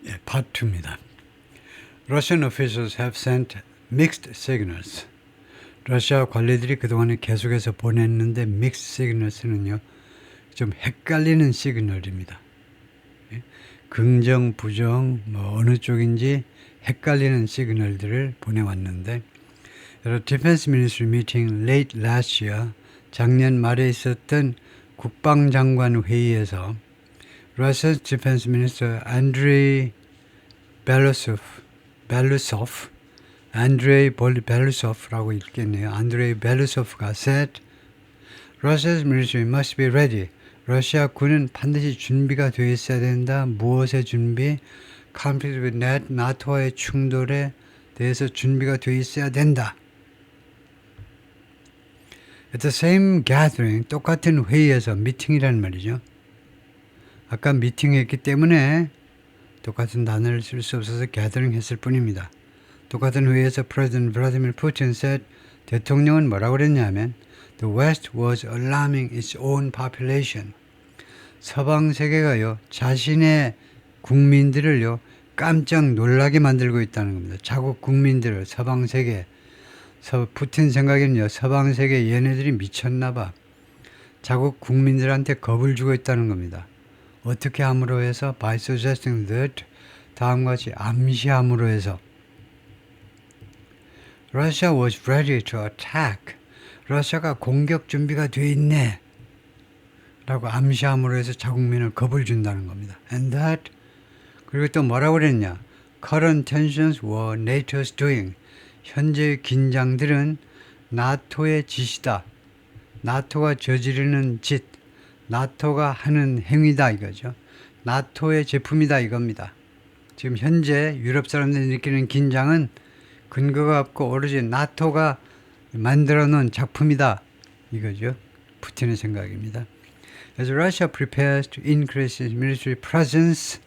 예, Part 2입니다. Russian officials have sent mixed signals. 러시아 관리들이 그동안에 계속해서 보냈는데 mixed signals는요, 좀 헷갈리는 시그널입니다. 예? 긍정, 부정, 어느 쪽인지 헷갈리는 시그널들을 보내왔는데, Defense Ministry meeting late last year, 작년 말에 있었던 국방장관 회의에서 Russia's Defense Minister Andrei Belousov라고 읽겠네요. 안드레이 벨루소프가 said, Russia's military must be ready. 러시아 군은 반드시 준비가 되어 있어야 된다. 무엇의 준비? Conflict with 나토와의 충돌에 대해서 준비가 되어 있어야 된다. At the same gathering, 똑같은 회의에서, 미팅이라는 말이죠. 아까 미팅했기 때문에 똑같은 단어를 쓸 수 없어서 gathering 했을 뿐입니다. 똑같은 회의에서 President Vladimir Putin said, 대통령은 뭐라고 그랬냐면 The West was alarming its own population. 서방 세계가요, 자신의 국민들을요, 깜짝 놀라게 만들고 있다는 겁니다. 자국 국민들을, 서방 세계. 푸틴 생각에는요, 서방 세계 얘네들이 미쳤나봐. 자국 국민들한테 겁을 주고 있다는 겁니다. 어떻게 함으로 해서? By suggesting that, 다음과 같이 암시함으로 해서 Russia was ready to attack. 러시아가 공격 준비가 돼 있네. 라고 암시함으로 해서 자국민을 겁을 준다는 겁니다. And that, 그리고 또 뭐라고 그랬냐? Current tensions were NATO's doing. 현재의 긴장들은 나토의 짓이다. 나토가 저지르는 짓, 나토가 하는 행위다 이거죠. 나토의 제품이다 이겁니다. 지금 현재 유럽 사람들이 느끼는 긴장은 근거가 없고 오로지 나토가 만들어 놓은 작품이다 이거죠. 푸틴의 생각입니다. As Russia prepares to increase its military presence,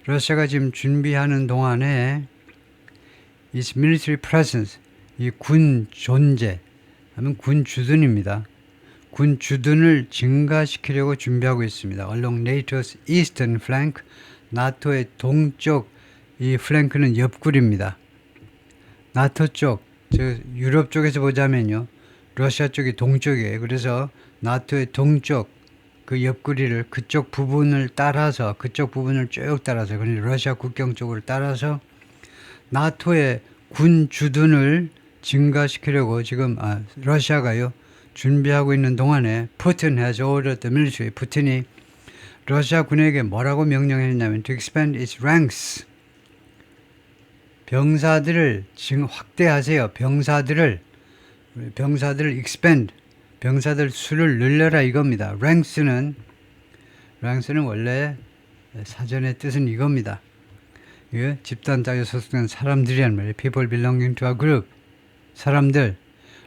러시아가 지금 준비하는 동안에 its military presence, 이 군 존재, 하면 군 주둔입니다. 군 주둔을 증가시키려고 준비하고 있습니다. Along NATO's eastern flank, 나토의 동쪽 이 플랭크는 옆구리입니다. 나토 쪽, 유럽 쪽에서 보자면요, 러시아 쪽이 동쪽이에요. 그래서 나토의 동쪽 그 옆구리를 그쪽 부분을 따라서 그쪽 부분을 쭉 따라서 그러니까 러시아 국경 쪽을 따라서 나토의 군 주둔을 증가시키려고 지금 러시아가요 준비하고 있는 동안에 Putin has ordered the military. 푸틴이 러시아 군에게 뭐라고 명령했냐면 to expand its ranks. 병사들을 지금 확대하세요. 병사들을 expand. 병사들 수를 늘려라 이겁니다. ranks는 원래 사전의 뜻은 이겁니다. 예, 집단 따위 소속된 사람들이란 말이에요. People belonging to a group. 사람들.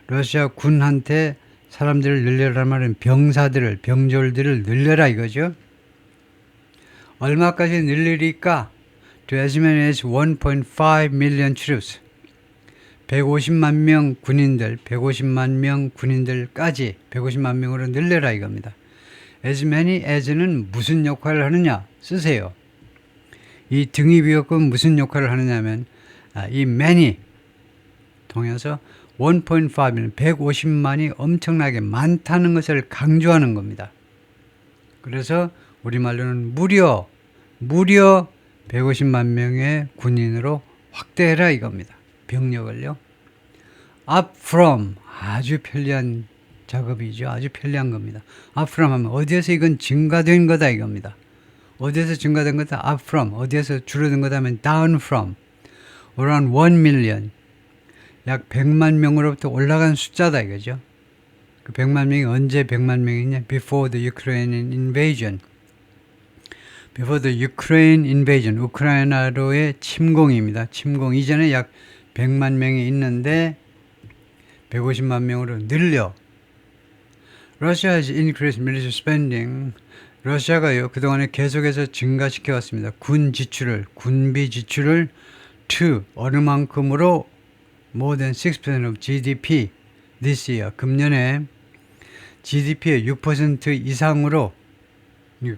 러시아 군한테 사람들을 늘려라는 말은 병졸들을 늘려라 이거죠. 얼마까지 늘리리까? To as many as 1.5 million troops. 150만 명 군인들, 150만 명 군인들까지 150만 명으로 늘려라 이겁니다. As many as는 무슨 역할을 하느냐? 쓰세요. 이 등위비역은 무슨 역할을 하느냐면 이 many 통해서 1.5는 150만이 엄청나게 많다는 것을 강조하는 겁니다. 그래서 우리말로는 무려 150만 명의 군인으로 확대해라 이겁니다. 병력을요. Up from, 아주 편리한 작업이죠. 아주 편리한 겁니다. Up from 하면 어디에서 이건 증가된 거다 이겁니다. 어디에서 증가된 거다? Up from. 어디에서 줄어든 거다 하면 down from. around 1 million. 약 100만 명으로부터 올라간 숫자다 이거죠. 그 100만 명이 언제 100만 명이냐? Before the Ukrainian invasion. Before the Ukraine invasion. 우크라이나로의 침공입니다. 침공 이전에 약 100만 명이 있는데 150만 명으로 늘려. Russia has increased military spending. 러시아가요 그동안에 계속해서 증가시켜 왔습니다. 군비 지출을 to 어느 만큼으로 more than 6% of GDP this year. 금년에 GDP의 6% 이상으로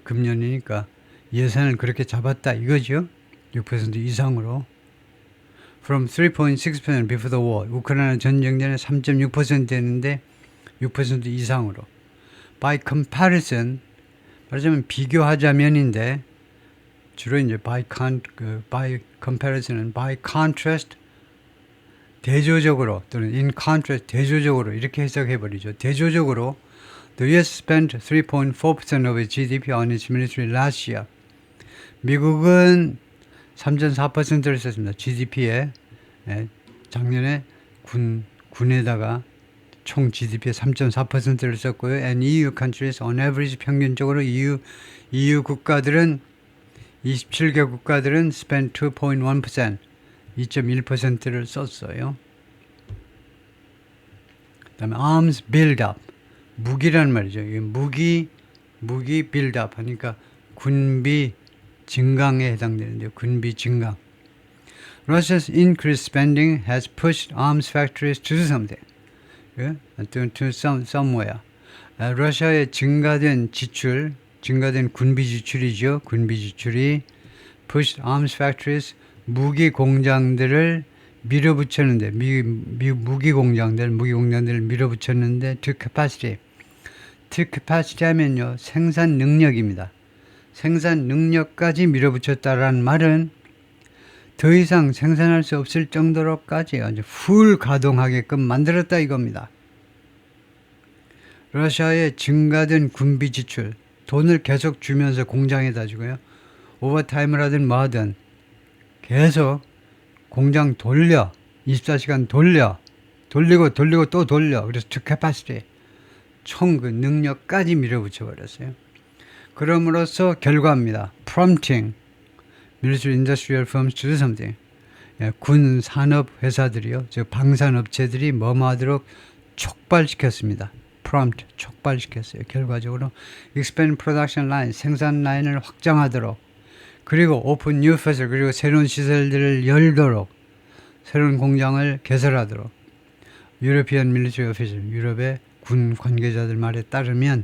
금년이니까 예산을 그렇게 잡았다 이거죠. 6% 이상으로. From 3.6% before the war. 우크라이나 전쟁 전에 3.6%였는데 6% 이상으로. By comparison, 말하자면 비교하자면인데 주로 이제 by comparison은 by contrast 대조적으로 또는 in contrast 대조적으로 이렇게 해석해 버리죠. 대조적으로 the US spent 3.4% of its GDP on its military last year. 미국은 3.4%를 썼습니다. GDP에 작년에 군에다가 총 GDP의 3.4%를 썼고요. And EU countries on average 평균적으로 EU 국가들은 27개 국가들은 spend 2.1%, 2.1%를 썼어요. 그다음에 arms build up, 무기란 말이죠. 무기 build up 하니까 군비 증강에 해당되는데요. 군비 증강. Russia's increased spending has pushed arms factories to do something. to somewhere. 러시아의 증가된 지출, 증가된 군비 지출이죠. 군비 지출이 pushed arms factories, 무기 공장들을 밀어붙였는데, 무기 공장들을 밀어붙였는데 to capacity. to capacity 하면요, 생산 능력입니다. 생산 능력까지 밀어붙였다라는 말은 더 이상 생산할 수 없을 정도로까지 아주 풀 가동하게끔 만들었다 이겁니다. 러시아의 증가된 군비 지출, 돈을 계속 주면서 공장에다 주고요. 오버타임을 하든 뭐 하든 계속 공장 돌려, 24시간 돌리고 또 돌려. 그래서 to capacity, 총 그 능력까지 밀어붙여 버렸어요. 그럼으로써 결과입니다. prompting military industrial firms to do something. 군 산업 회사들이요, 즉 방산업체들이 뭐하도록 촉발시켰습니다. prompt, 촉발시켰어요. 결과적으로 expand production line, 생산 라인을 확장하도록, 그리고 open new facility, 그리고 새로운 시설들을 열도록, 새로운 공장을 개설하도록. European military official, 유럽의 군 관계자들 말에 따르면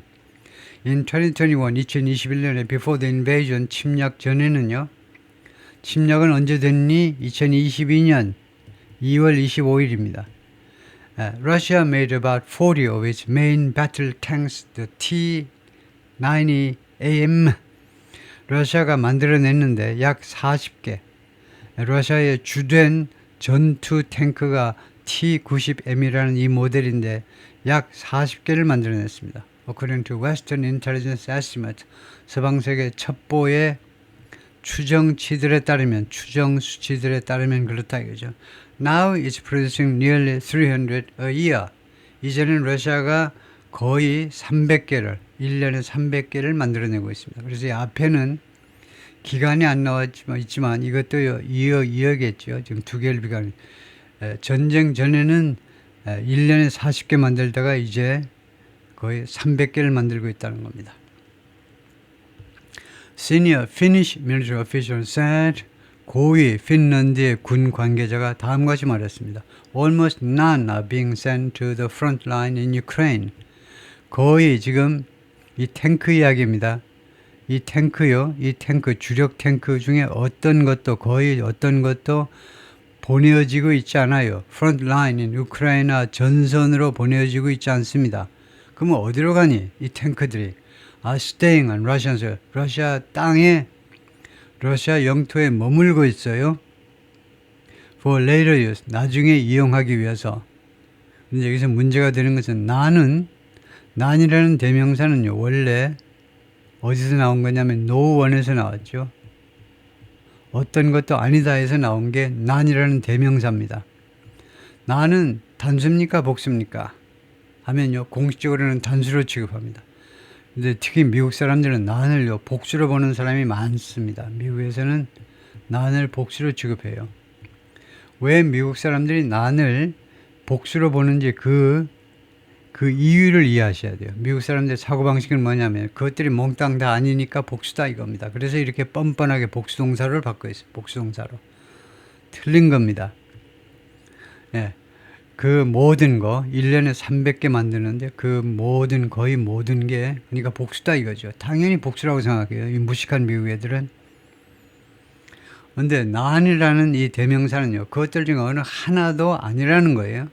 in 2021, 2021년에 before the invasion, 침략 전에는요, 침략은 언제 됐니? 2022년 2월 25일입니다. Russia made about 40 of its main battle tanks, the T-90AM. 러시아가 만들어냈는데 약 40개. 러시아의 주된 전투 탱크가 T-90M이라는 이 모델인데 약 40개를 만들어냈습니다. According to Western Intelligence Estimate, 서방 세계 첩보의 추정 수치들에 따르면 그렇다 이거죠. Now it's producing nearly 300 a year. 이제는 러시아가 거의 300개를, 1년에 300개를 만들어내고 있습니다. 그래서 이 앞에는 기간이 안 나왔지만 이것도 이어겠죠. 지금 두 개를 비교하는. 전쟁 전에는 1년에 40개 만들다가 이제 거의 300개를 만들고 있다는 겁니다. Senior Finnish military official said, 고위 핀란드의 군 관계자가 다음과 같이 말했습니다. Almost none are being sent to the front line in Ukraine. 거의 지금 이 탱크 이야기입니다. 이 탱크, 주력 탱크 중에 거의 어떤 것도 보내어지고 있지 않아요. front line인 우크라이나 전선으로 보내어지고 있지 않습니다. 그러면 어디로 가니? 이 탱크들이. staying on Russian soil. 러시아 땅에, 러시아 영토에 머물고 있어요. For later use. 나중에 이용하기 위해서. 근데 여기서 문제가 되는 것은 난이라는 대명사는요, 원래 어디서 나온 거냐면 노원에서 나왔죠. 어떤 것도 아니다에서 나온 게 난이라는 대명사입니다. 난은 단수입니까 복수입니까? 하면요, 공식적으로는 단수로 취급합니다. 근데 특히 미국 사람들은 난을요, 복수로 보는 사람이 많습니다. 미국에서는 난을 복수로 취급해요. 왜 미국 사람들이 난을 복수로 보는지 그 이유를 이해하셔야 돼요. 미국 사람들의 사고방식은 뭐냐면 그것들이 몽땅 다 아니니까 복수다 이겁니다. 그래서 이렇게 뻔뻔하게 복수동사를 바꿔 있어요. 복수동사로. 틀린 겁니다. 예. 그 모든 거 1년에 300개 만드는데 거의 모든 게 그러니까 복수다 이거죠. 당연히 복수라고 생각해요. 이 무식한 미국 애들은. 근데 난이라는 이 대명사는요, 그것들 중에 어느 하나도 아니라는 거예요.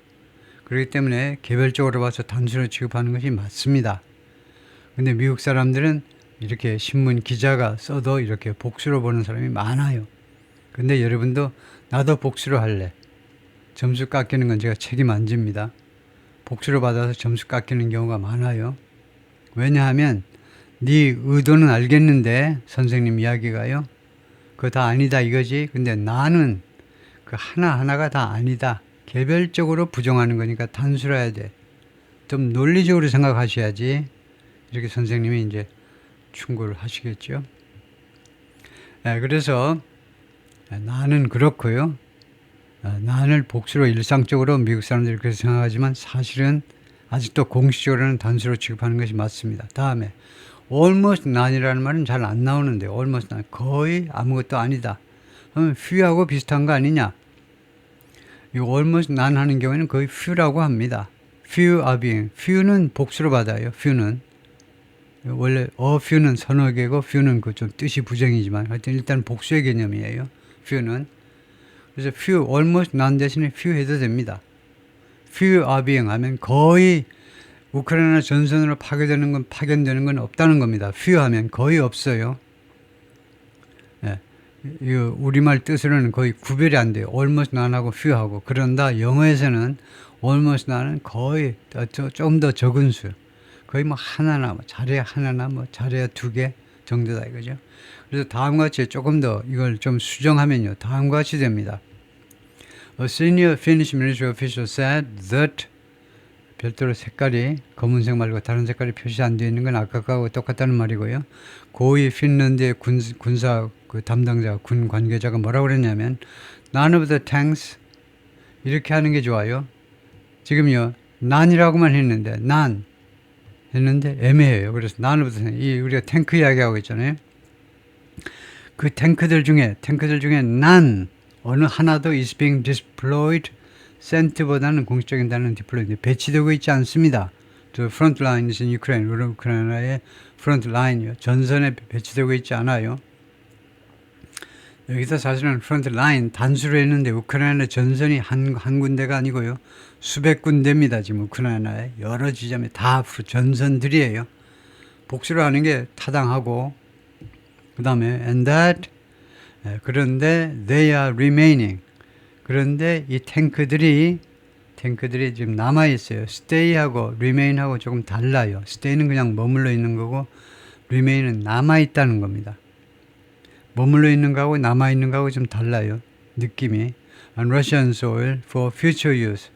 그렇기 때문에 개별적으로 봐서 단수로 취급하는 것이 맞습니다. 근데 미국 사람들은 이렇게 신문 기자가 써도 이렇게 복수로 보는 사람이 많아요. 근데 여러분도 나도 복수로 할래. 점수 깎이는 건 제가 책임 안 집니다. 복수로 받아서 점수 깎이는 경우가 많아요. 왜냐하면 네 의도는 알겠는데 선생님 이야기가요. 그거 다 아니다 이거지. 근데 나는 그 하나하나가 다 아니다. 개별적으로 부정하는 거니까 단수로 해야 돼. 좀 논리적으로 생각하셔야지. 이렇게 선생님이 이제 충고를 하시겠죠. 그래서 나는 그렇고요. 난을 복수로 일상적으로 미국 사람들이 그렇게 생각하지만 사실은 아직도 공식적으로는 단수로 취급하는 것이 맞습니다. 다음에 almost none이라는 말은 잘 안 나오는데 almost none, 거의 아무것도 아니다. 그러면 few하고 비슷한 거 아니냐? 이 almost none 하는 경우에는 거의 few라고 합니다. few are being, few는 복수로 받아요. few는 원래 a few는 서너 개고 few는 그 좀 뜻이 부정이지만 하여튼 일단 복수의 개념이에요. few는 그래서 few, almost none 대신에 few 해도 됩니다. few are being 하면 거의 우크라이나 전선으로 파견되는 건 없다는 겁니다. few 하면 거의 없어요. 이 우리말 뜻으로는 거의 구별이 안 돼요. almost none하고 few하고. 그런다 영어에서는 almost none은 거의 좀 더 적은 수. 거의 뭐 하나나 잘해야 하나나 잘해야 두 개 정도다 이거죠. 그래서 다음과 같이 조금 더 이걸 좀 수정하면요. 다음과 같이 됩니다. A senior Finnish military official said that 별도로 색깔이 검은색 말고 다른 색깔이 표시 안 되어 있는 건 아까 거하고 똑같다는 말이고요. 고위 핀란드의 군사 그 담당자, 군 관계자가 뭐라고 그랬냐면 none of the tanks 이렇게 하는 게 좋아요. 지금요. none이라고만 했는데 none 했는데 애매해요. 그래서 none of the tanks, 우리가 탱크 이야기하고 있잖아요. 그 탱크들 중에 none 어느 하나도 is being deployed sent보다는 공식적인 단어는 deployed 배치되고 있지 않습니다. The front line is in Ukraine. 우크라이나의 front line이요. 전선에 배치되고 있지 않아요. 여기서 사실은 front line 단수로 했는데 우크라이나 전선이 한 군데가 아니고요. 수백 군데입니다. 지금 우크라이나의 여러 지점에 다 전선들이에요. 복수로 하는 게 타당하고 그 다음에 and that 그런데 they are remaining 그런데 이 탱크들이 지금 남아있어요. stay하고 remain하고 조금 달라요. stay는 그냥 머물러 있는 거고 remain은 남아있다는 겁니다. 머물러 있는 거하고 남아있는 거하고 좀 달라요. 느낌이 on Russian soil for future use,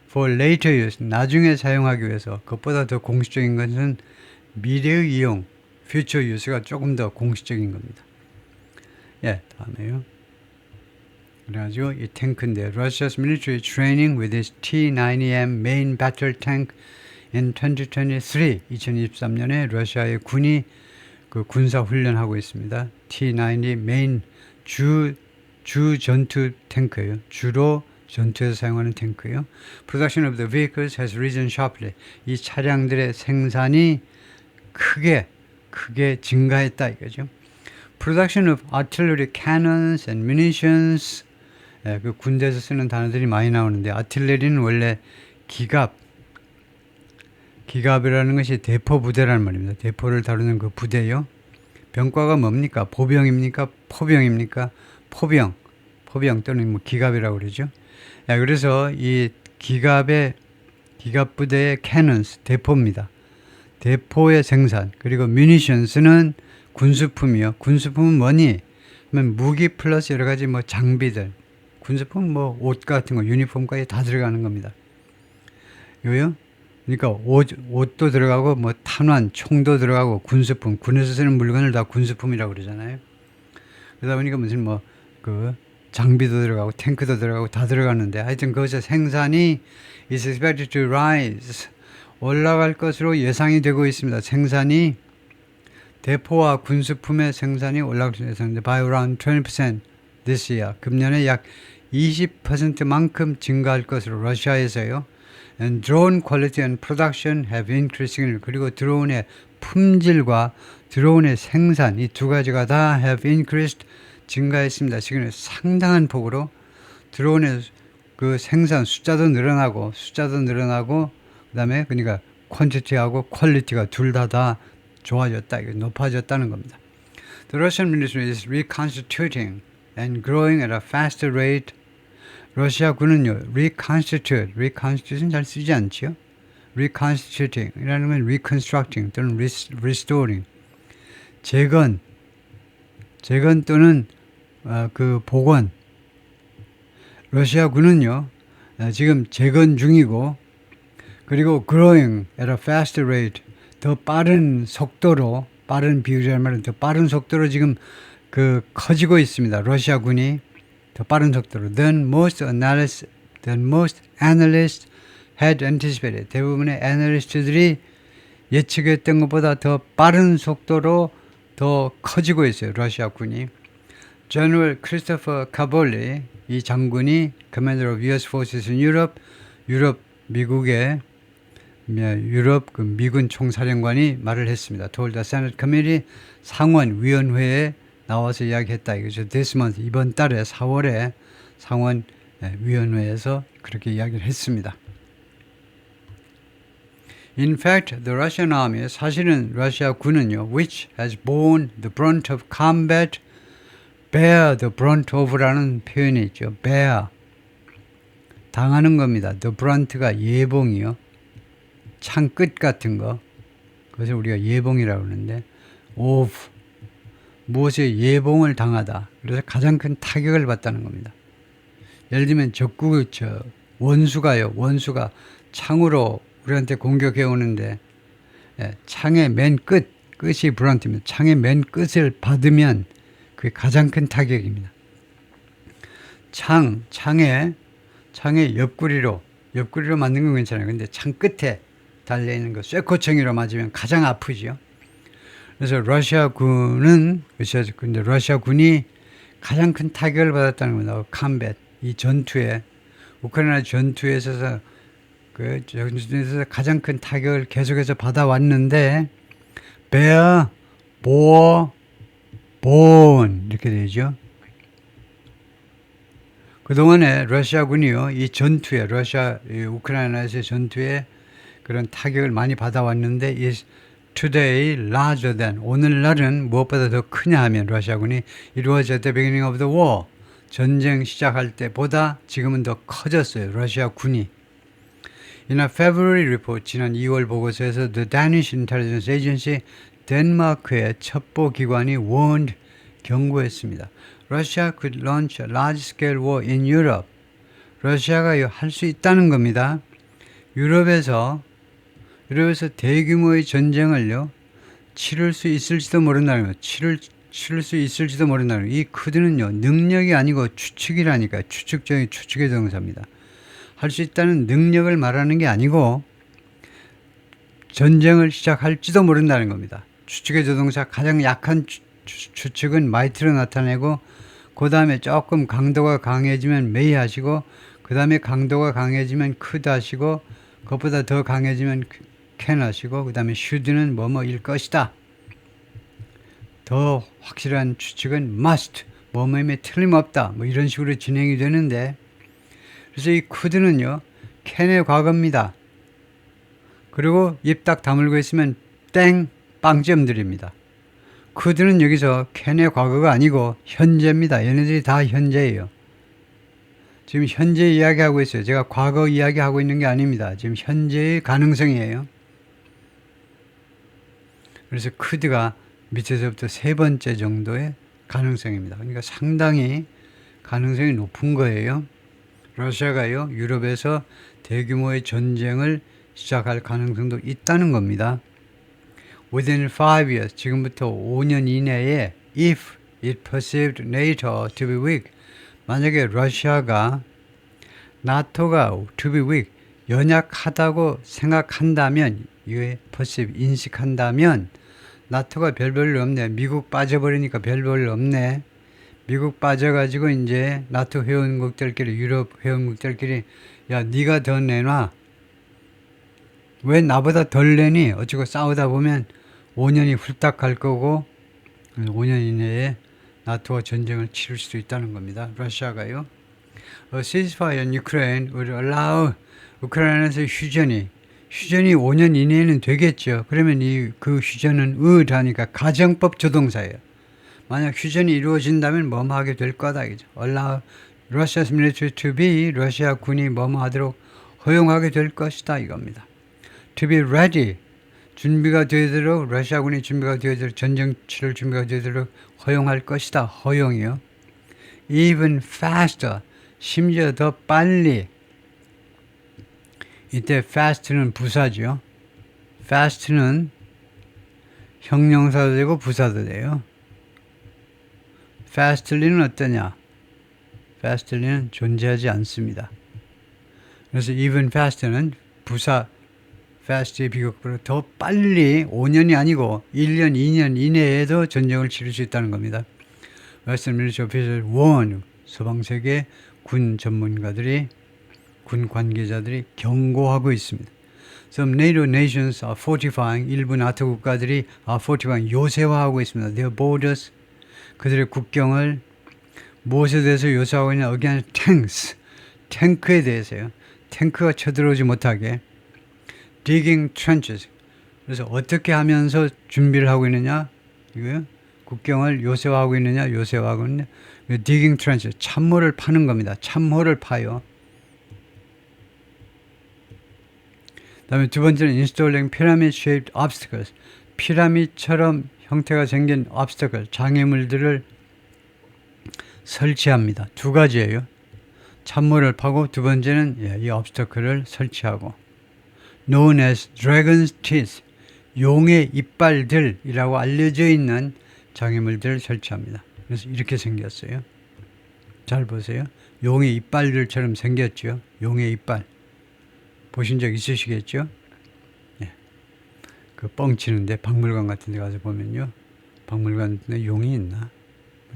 for later use 나중에 사용하기 위해서 그것보다 더 공식적인 것은 미래의 이용 future use가 조금 더 공식적인 겁니다. 다음에요. 그래가지고 이 탱크인데 Russia's military training with its T-90M main battle tank in 2023년에 러시아의 군이 그 군사 훈련하고 있습니다. T-90 메인 주 전투 탱크예요. 주로 전투에서 사용하는 탱크예요. Production of the vehicles has risen sharply. 이 차량들의 생산이 크게 증가했다 이거죠. Production of artillery cannons and munitions. 그 군대에서 쓰는 단어들이 많이 나오는데 아틀레리는 원래 기갑이라는 것이 대포 부대라는 말입니다. 대포를 다루는 그 부대요. 병과가 뭡니까? 보병입니까? 포병입니까? 포병 또는 뭐 기갑이라고 그러죠. 그래서 이 기갑 부대의 cannons 대포입니다. 대포의 생산 그리고 munition스는 군수품이요. 군수품은 뭐니? 그러면 무기 플러스 여러 가지 뭐 장비들. 군수품 뭐 옷 같은 거 유니폼까지 다 들어가는 겁니다. 요요. 그러니까 옷도 들어가고 뭐 탄환, 총도 들어가고 군수품, 군에서 쓰는 물건을 다 군수품이라고 그러잖아요. 그러다 보니까 무슨 뭐 그 장비도 들어가고 탱크도 들어가고 다 들어가는데 하여튼 그것의 생산이 is expected to rise 올라갈 것으로 예상이 되고 있습니다. 생산이 대포와 군수품의 생산이 올라갈 수 있습니다. By around 20% this year. 금년에 약 20%만큼 증가할 것으로 러시아에서요. And drone quality and production have increased. 그리고 드론의 품질과 드론의 생산 이 두 가지가 다 have increased 증가했습니다. 지금 상당한 폭으로 드론의 그 생산 숫자도 늘어나고 그다음에 그러니까 퀀티티하고 퀄리티가 둘 다 좋아졌다. 높아졌다는 겁니다. The Russian military is reconstituting and growing at a faster rate. 러시아군은요, reconstitution 잘 쓰지 않지요? reconstituting 이라는 건 reconstructing 또는 restoring 재건 또는 그 복원. 러시아군은요 지금 재건 중이고 그리고 growing at a faster rate 더 빠른 속도로 빠른 비율이라는 말은 더 빠른 속도로 지금 그 커지고 있습니다. 러시아군이 더 빠른 속도로 than most analysts had anticipated. 대부분의 애널리스트들이 예측했던 것보다 더 빠른 속도로 더 커지고 있어요. 러시아군이. General Christopher Cavalli 이 장군이 Commander of U.S. Forces in Europe, 미국의 유럽 그 미군 총사령관이 말을 했습니다. told the Senate Committee 상원 위원회에 나와서 이야기했다. 이거죠. This month 이번 달에 4월에 상원 위원회에서 그렇게 이야기를 했습니다. In fact, the Russian army 사실은 러시아 군은요, which has borne the brunt of combat, bear the brunt of라는 표현이 있죠. bear 당하는 겁니다. the brunt가 예봉이요. 창 끝 같은 거. 그것을 우리가 예봉이라고 하는데 of 무엇에 예봉을 당하다. 그래서 가장 큰 타격을 받다는 겁니다. 예를 들면 원수가 창으로 우리한테 공격해 오는데 창의 맨 끝이 브런트입니다. 창의 맨 끝을 받으면 그게 가장 큰 타격입니다. 창의 옆구리로 맞는 건 괜찮아요. 근데 창 끝에 달려있는 거 쇠코챙이로 맞으면 가장 아프죠. 그래서 러시아군이 가장 큰 타격을 받았다는 겁니다. 컴뱃 이 전투에 우크라이나 전투에서 가장 큰 타격을 계속해서 받아왔는데 bear, bore, borne 이렇게 되죠. 그동안에 러시아군이요 이 전투에 우크라이나에서의 전투에 그런 타격을 많이 받아왔는데 is today larger than 오늘날은 무엇보다 더 크냐 하면 러시아군이 it was at the beginning of the war 전쟁 시작할 때보다 지금은 더 커졌어요. 러시아군이. In a February report 지난 2월 보고서에서 the Danish Intelligence Agency 덴마크의 첩보기관이 warned 경고했습니다. Russia could launch a large-scale war in Europe. 러시아가 할 수 있다는 겁니다. 유럽에서 대규모의 전쟁을요 치를 수 있을지도 모른다는 거예요. 치를 수 있을지도 모른다는 거예요. 이 could는요 능력이 아니고 추측이라니까 추측의 동사입니다. 할 수 있다는 능력을 말하는 게 아니고 전쟁을 시작할지도 모른다는 겁니다. 추측의 조동사 가장 약한 추측은 might로 나타내고 그 다음에 조금 강도가 강해지면 may 하시고 그 다음에 강도가 강해지면 could 하시고 그것보다 더 강해지면 can 하시고 그 다음에 should는 뭐뭐일 것이다. 더 확실한 추측은 must 뭐뭐임에 틀림없다. 뭐 이런 식으로 진행이 되는데 그래서 이 could는요 can의 과거입니다. 그리고 입 딱 다물고 있으면 땡 빵점들입니다. could는 여기서 can의 과거가 아니고 현재입니다. 얘네들이 다 현재예요. 지금 현재 이야기하고 있어요. 제가 과거 이야기하고 있는 게 아닙니다. 지금 현재의 가능성이에요. 그래서 could가 밑에서부터 세 번째 정도의 가능성입니다. 그러니까 상당히 가능성이 높은 거예요. 러시아가요 유럽에서 대규모의 전쟁을 시작할 가능성도 있다는 겁니다. Within 5 years, 지금부터 5년 이내에 if it perceived NATO to be weak, 만약에 러시아가 나토가 to be weak, 연약하다고 생각한다면 이게 perceive, 인식한다면 나토가 별볼일 없네. 미국 빠져버리니까 별볼일 없네. 미국 빠져가지고 이제 나토 회원국들끼리 유럽 회원국들끼리 야 네가 더 내놔. 왜 나보다 덜 내니? 어쩌고 싸우다 보면 5년이 훌딱 갈 거고 5년 이내에 나토와 전쟁을 치를 수도 있다는 겁니다. 러시아가요. A ceasefire in Ukraine would allow 우크라이나에서 휴전이 5년 이내에는 되겠죠. 그러면 그 휴전은 의하니까 가정법 조동사예요. 만약 휴전이 이루어진다면 뭐뭐 하게 될 거다. 이죠. Allow Russia's military to be, 러시아 군이 뭐뭐 하도록 허용하게 될 것이다 이겁니다. To be ready, 준비가 되도록, 러시아군이 준비가 되도록, 전쟁 치를 준비가 되도록 허용할 것이다. 허용이요. Even faster, 심지어 더 빨리. 이때 fast는 부사죠. fast는 형용사도 되고 부사도 돼요. fastly는 어떠냐? fastly는 존재하지 않습니다. 그래서 even faster는 부사 fast의 비교급으로 더 빨리 5년이 아니고 1년, 2년 이내에도 전쟁을 치를 수 있다는 겁니다. Western military officials warn, 서방세계 군 전문가들이, 군 관계자들이 경고하고 있습니다. Some NATO nations are fortifying, 일부 나토 국가들이 are fortifying, 요새화하고 있습니다. Their borders, 그들의 국경을 무엇에 대해서 요새하고 있냐? against tanks, 탱크에 대해서요. 탱크가 쳐들어오지 못하게. digging trenches, 그래서 어떻게 하면서 준비를 하고 있느냐? 이거요. 국경을 요새화하고 있느냐? 요새화하고 있느냐? digging trenches, 참모를 파는 겁니다. 참호를 파요. 다음에 두 번째는 installing pyramid-shaped obstacles, 피라미드처럼 형태가 생긴 obstacle, 장애물들을 설치합니다. 두 가지예요. 참모를 파고 두 번째는 이 obstacle을 설치하고. known as dragon's teeth, 용의 이빨들이라고 알려져 있는 장애물들을 설치합니다. 그래서 이렇게 생겼어요. 잘 보세요. 용의 이빨들처럼 생겼죠. 용의 이빨. 보신 적 있으시겠죠? 예. 그 뻥치는데 박물관 같은 데 가서 보면요. 박물관에 용이 있나?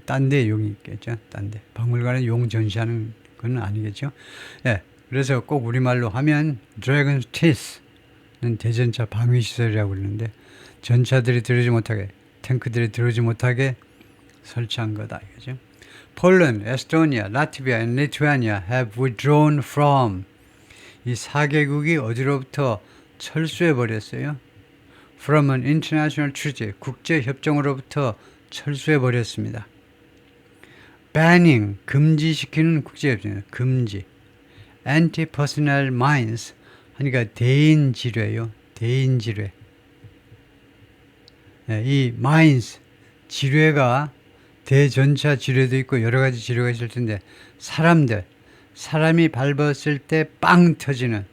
딴 데 용이 있겠죠. 딴 데. 박물관에 용 전시하는 건 아니겠죠. 예. 그래서 꼭 우리말로 하면 Dragon's Teeth는 대전차 방위시설이라고 그러는데 전차들이 들어오지 못하게, 탱크들이 들어오지 못하게 설치한 거다. 이거죠. Poland, Estonia, Latvia, and Lithuania have withdrawn from, 이 4개국이 어디로부터 철수해 버렸어요. From an international treaty, 국제협정으로부터 철수해 버렸습니다. Banning, 금지시키는 국제협정, 금지. Anti-personnel mines, 하니까 대인지뢰요. 대인지뢰. 이 mines, 지뢰가 대전차 지뢰도 있고 여러 가지 지뢰가 있을 텐데 사람이 밟았을 때 빵 터지는,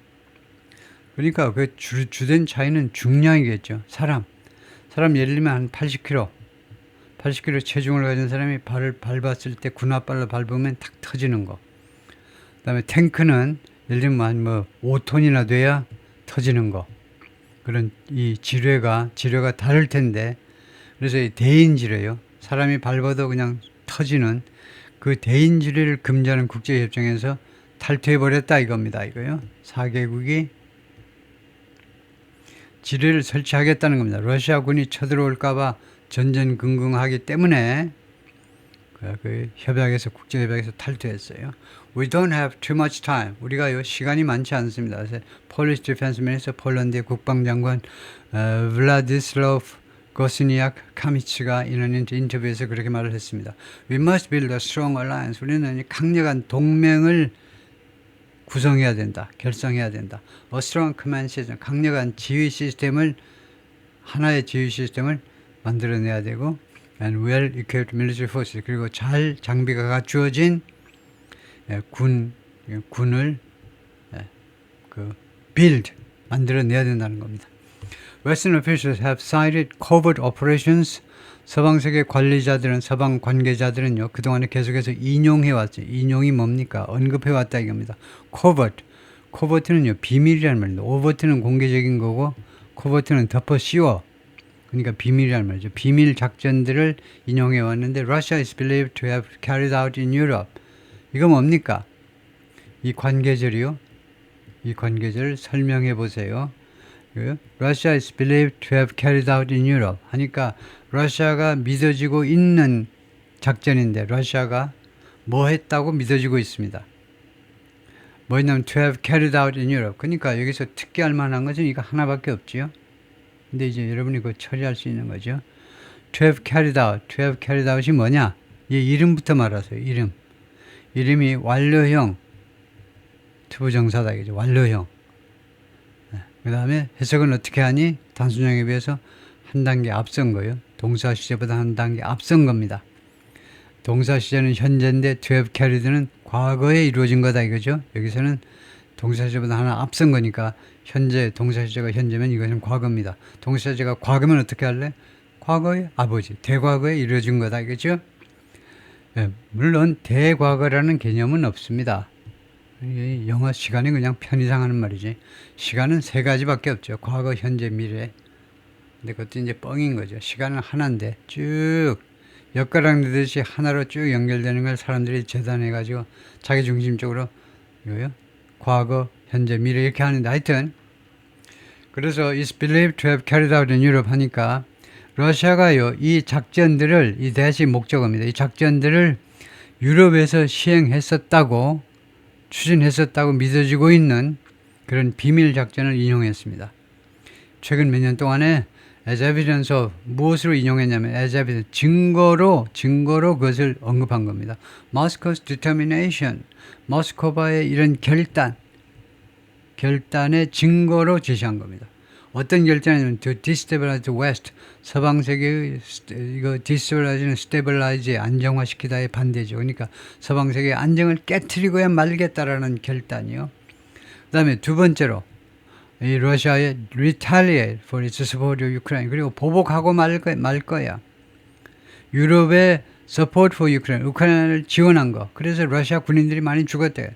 그러니까 그 주된 차이는 중량이겠죠. 사람 예를 들면 한 80kg 체중을 가진 사람이 발을 밟았을 때 군홧발로 밟으면 탁 터지는 거. 그다음에 탱크는 예를 들면 한 5톤이나 돼야 터지는 거. 그런 이 지뢰가 다를 텐데, 그래서 이 대인지뢰요. 사람이 밟아도 그냥 터지는 그 대인지뢰를 금지하는 국제협정에서 탈퇴해버렸다 이겁니다. 이거요. 4개국이 지뢰를 설치하겠다는 겁니다. 러시아군이 쳐들어올까봐 전전긍긍하기 때문에 그 국제협약에서 탈퇴했어요. We don't have too much time. 우리가 시간이 많지 않습니다. 그래서 Polish Defense Minister, 폴란드의 국방장관 블라디슬라프 고스니악 카미츠가 이런 인터뷰에서 그렇게 말을 했습니다. We must build a strong alliance. 우리는 강력한 동맹을 구성해야 된다. 결성해야 된다. A strong command system. 강력한 지휘 시스템을, 하나의 지휘 시스템을 만들어내야 되고, and well-equipped military forces. 그리고 잘 장비가 갖추어진 군을 build, 만들어내야 된다는 겁니다. Western officials have cited covert operations. 서방세계 관리자들은, 서방 관계자들은요, 그동안에 계속해서 인용해왔죠. 인용이 뭡니까? 언급해왔다 이겁니다. covert는요, 비밀이라는 말입니다. overt는 공개적인 거고, covert는 덮어 씌워. 그러니까 비밀이라는 말이죠. 비밀 작전들을 인용해왔는데, Russia is believed to have carried out in Europe. 이거 뭡니까? 이 관계절이요. 이 관계절을 설명해 보세요. Russia is believed to have carried out in Europe 하니까 러시아가 믿어지고 있는 작전인데 러시아가 뭐 했다고 믿어지고 있습니다. 뭐냐면 to have carried out in Europe. 그러니까 여기서 특기할 만한 것은 이거 하나밖에 없지요. 근데 이제 여러분이 그거 처리할 수 있는 거죠. to have carried out. to have carried out이 뭐냐? 이 이름부터 말하세요. 이름이 완료형 투부정사다 이거죠. 완료형. 그 다음에 해석은 어떻게 하니? 단순형에 비해서 한 단계 앞선 거예요. 동사 시제보다 한 단계 앞선 겁니다. 동사 시제는 현재인데 to have carried는 과거에 이루어진 거다 이거죠. 여기서는 동사 시제보다 하나 앞선 거니까 현재 동사 시제가 현재면 이것은 과거입니다. 동사 시제가 과거면 어떻게 할래? 과거의 아버지, 대과거에 이루어진 거다 이거죠. 예, 물론 대과거라는 개념은 없습니다. 영어 시간이 그냥 편의상 하는 말이지. 시간은 세 가지밖에 없죠. 과거, 현재, 미래. 근데 그것도 이제 뻥인 거죠. 시간은 하나인데 쭉 엿가락 넣듯이 하나로 쭉 연결되는 걸 사람들이 재단해가지고 자기 중심적으로 이거요. 과거, 현재, 미래 이렇게 하는데 하여튼 그래서 is believed to have carried out in Europe 하니까 러시아가요 이 작전들을 이 대시 목적어입니다. 이 작전들을 유럽에서 시행했었다고 추진했었다고 믿어지고 있는 그런 비밀 작전을 인용했습니다. 최근 몇 년 동안에 as evidence of 무엇으로 인용했냐면 as evidence 증거로 그것을 언급한 겁니다. Moscow's determination 모스크바의 이런 결단의 증거로 제시한 겁니다. 어떤 결단이냐면 to destabilize the West 서방 세계의 이거 destabilize는 stabilize 안정화시키다의 반대죠. 그러니까 서방 세계의 안정을 깨트리고야 말겠다라는 결단이요. 그다음에 두 번째로 이 러시아의 retaliate for its support of Ukraine 그리고 보복하고 말 거야. 유럽의 support for Ukraine 우크라이나를 지원한 거. 그래서 러시아 군인들이 많이 죽었대.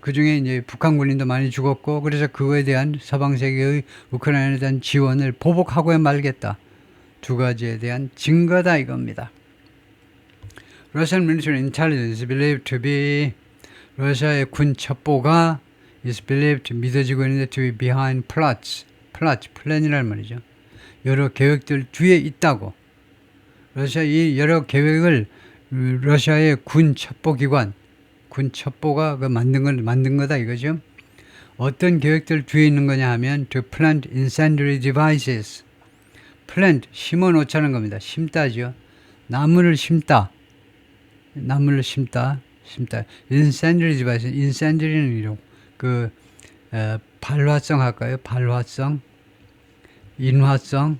그 중에 이제 북한 군인도 많이 죽었고 그래서 그거에 대한 서방 세계의 우크라이나에 대한 지원을 보복하고야 말겠다. 두 가지에 대한 증거다 이겁니다. Russian military intelligence is believed to be 러시아의 군 첩보가 is believed 믿어지고 있는데 to be behind 플랜이란 말이죠. 여러 계획들 뒤에 있다고. 러시아 이 여러 계획을 러시아의 군 첩보기관 군 첩보가 그 만든 거다 이거죠. 어떤 계획들 뒤에 있는 거냐 하면 to plant incendiary devices. plant 심어 놓자는 겁니다. 심다죠. 나무를 심다. incendiary devices. incendiary는 이런 발화성 할까요? 발화성, 인화성.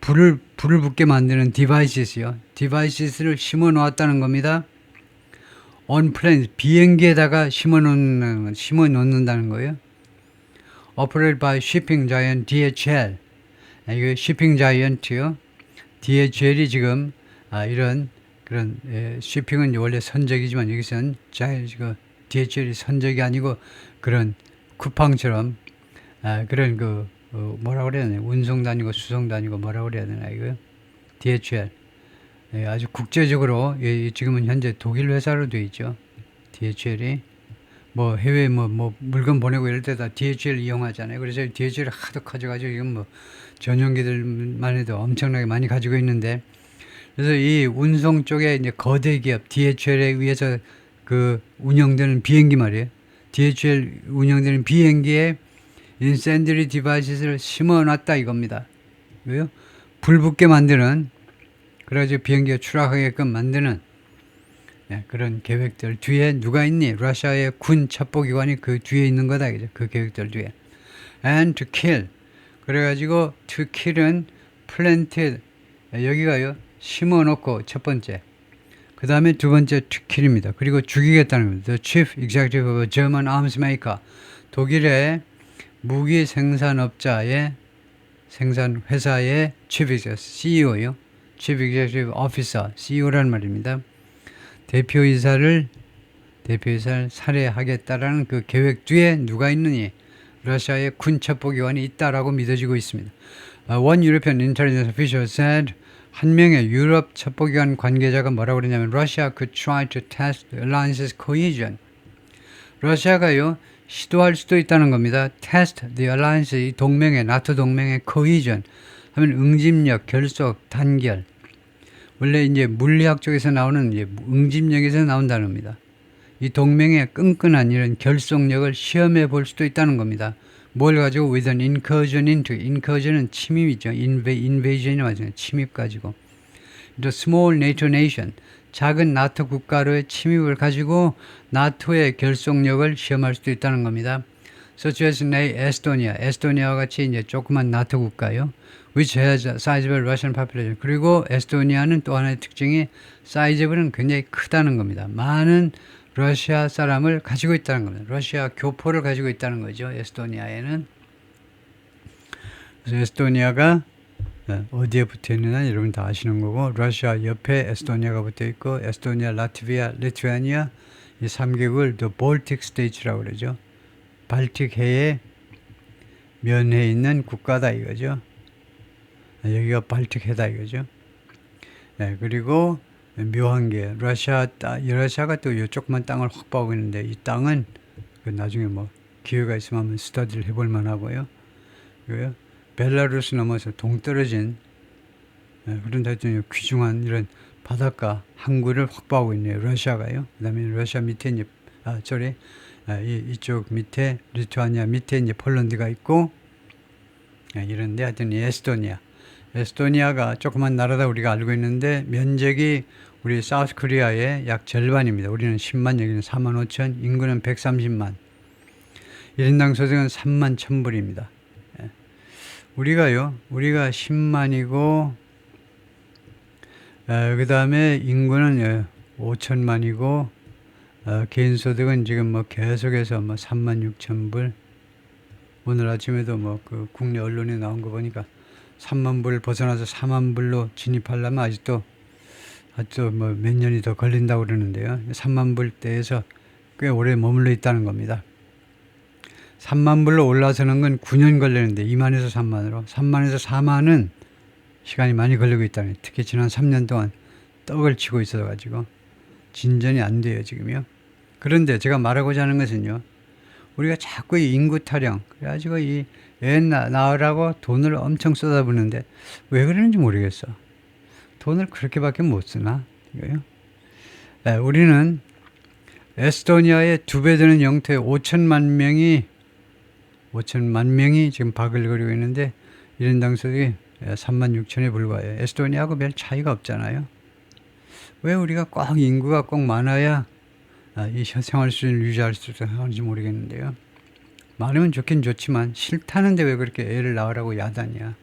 불을 붙게 만드는 devices요. devices를 심어 놓았다는 겁니다. on planes 비행기에다가 심어 놓는다는 거예요. operated by shipping giant DHL. 이거 shipping giant요. DHL이 지금 이런 그런 shipping은 원래 선적이지만 여기서는 DHL이 선적이 아니고 그런 쿠팡처럼 그런 뭐라 그래야 되나 운송도 아니고 수송도 아니고 뭐라 그래야 되나 이거요. DHL. 아주 국제적으로 지금은 현재 독일 회사로 되어 있죠. DHL이 뭐 해외 뭐 물건 보내고 이럴 때 다 DHL 이용하잖아요. 그래서 DHL을 하도 가져가지고 지금 뭐 전용기들만 해도 엄청나게 많이 가지고 있는데 그래서 이 운송 쪽에 이제 거대 기업 DHL에 의해서 그 운영되는 비행기 말이에요. DHL 운영되는 비행기에 incendiary devices를 심어놨다 이겁니다. 왜요? 불 붙게 만드는 그래가지고 비행기가 추락하게끔 만드는 그런 계획들 뒤에 누가 있니? 러시아의 군 첩보기관이 그 뒤에 있는 거다. 그 계획들 뒤에. And to kill. 그래가지고 to kill은 planted. 여기가요. 심어놓고 첫 번째. 그 다음에 두 번째 to kill입니다. 그리고 죽이겠다는 겁니다. The chief executive of a German arms maker. 독일의 무기 생산업자의 생산 회사의 chief executive, CEO요. Chief Executive Officer, CEO라는 말입니다. 대표이사를 살해하겠다라는 그 계획 뒤에 누가 있느니 러시아의 군 첩보기관이 있다라고 믿어지고 있습니다. One European intelligence official said 한 명의 유럽 첩보기관 관계자가 뭐라고 그러냐면 Russia could try to test the alliance's cohesion. 러시아가요 시도할 수도 있다는 겁니다. Test the alliance 이 동맹의 나토 동맹의 cohesion 하면 응집력, 결속, 단결. 원래 이제 물리학 쪽에서 나오는 이제 응집력에서 나온 단어입니다. 이 동맹의 끈끈한 이런 결속력을 시험해 볼 수도 있다는 겁니다. 뭘 가지고 with an incursion into, incursion은 침입이죠. invasion이 맞아요. 침입 가지고. The small NATO nation, 작은 나토 국가로의 침입을 가지고 나토의 결속력을 시험할 수도 있다는 겁니다. Such as 에스토니아, 에스토니아와 같이 이제 조그만 나토 국가요. Which has a sizable Russian population. 그리고 에스토니아는 또 하나의 특징이 사이즈는 굉장히 크다는 겁니다. 많은 러시아 사람을 가지고 있다는 겁니다. 러시아 교포를 가지고 있다는 거죠. 에스토니아에는. 그래서 에스토니아가 어디에 붙어 있느냐 여러분 다 아시는 거고, 러시아 옆에 에스토니아가 붙어 있고, 에스토니아, 라트비아, 리투아니아 이 3개국을 The Baltic States라고 그러죠. 발틱해에 면해 있는 국가다 이거죠. 여기가 발틱해다 이거죠. 네, 그리고 묘한 게 러시아가 또 이 조그만 땅을 확보하고 있는데, 이 땅은 나중에 뭐 기회가 있으면 한번 스터디를 해볼 만하고요. 그리고요, 벨라루스 넘어서 동떨어진 그런 대전 귀중한 이런 바닷가 항구를 확보하고 있네요. 러시아가요. 그다음에 러시아 밑에 이제 이쪽 밑에 리투아니아 밑에 이제 폴란드가 있고, 이런데 하여튼 에스토니아가 조그만 나라다 우리가 알고 있는데 면적이 우리 사우스 코리아의 약 절반입니다. 우리는 10만, 여기는 4만 5천, 인구는 130만, 1인당 소득은 3만 1,000불입니다. 우리가 10만이고, 그 다음에 인구는 5천만이고, 개인 소득은 지금 뭐 계속해서 뭐 3만 6천 불, 오늘 아침에도 뭐 그 국내 언론에 나온 거 보니까 3만 불을 벗어나서 4만 불로 진입하려면 아직도 뭐 몇 년이 더 걸린다고 그러는데요. 3만 불대에서 꽤 오래 머물러 있다는 겁니다. 3만 불로 올라서는 건 9년 걸리는데 2만에서 3만으로, 3만에서 4만은 시간이 많이 걸리고 있다는, 특히 지난 3년 동안 떡을 치고 있어 가지고 진전이 안 돼요 지금요. 그런데 제가 말하고자 하는 것은요, 우리가 자꾸 이 인구 타령 그래가지고 이 애 낳으라고 돈을 엄청 쏟아부는데 왜 그러는지 모르겠어. 돈을 그렇게밖에 못 쓰나 이거요. 우리는 에스토니아의 2배 되는 영토에 5천만 명이 지금 바글거리고 있는데 1인당 소득이 3만 6천에 불과해요. 에스토니아하고 별 차이가 없잖아요. 왜 우리가 꼭 인구가 꼭 많아야 이 생활 수준을 유지할 수 있는지 모르겠는데요. 많으면 좋긴 좋지만 싫다는데 왜 그렇게 애를 낳으라고 야단이야.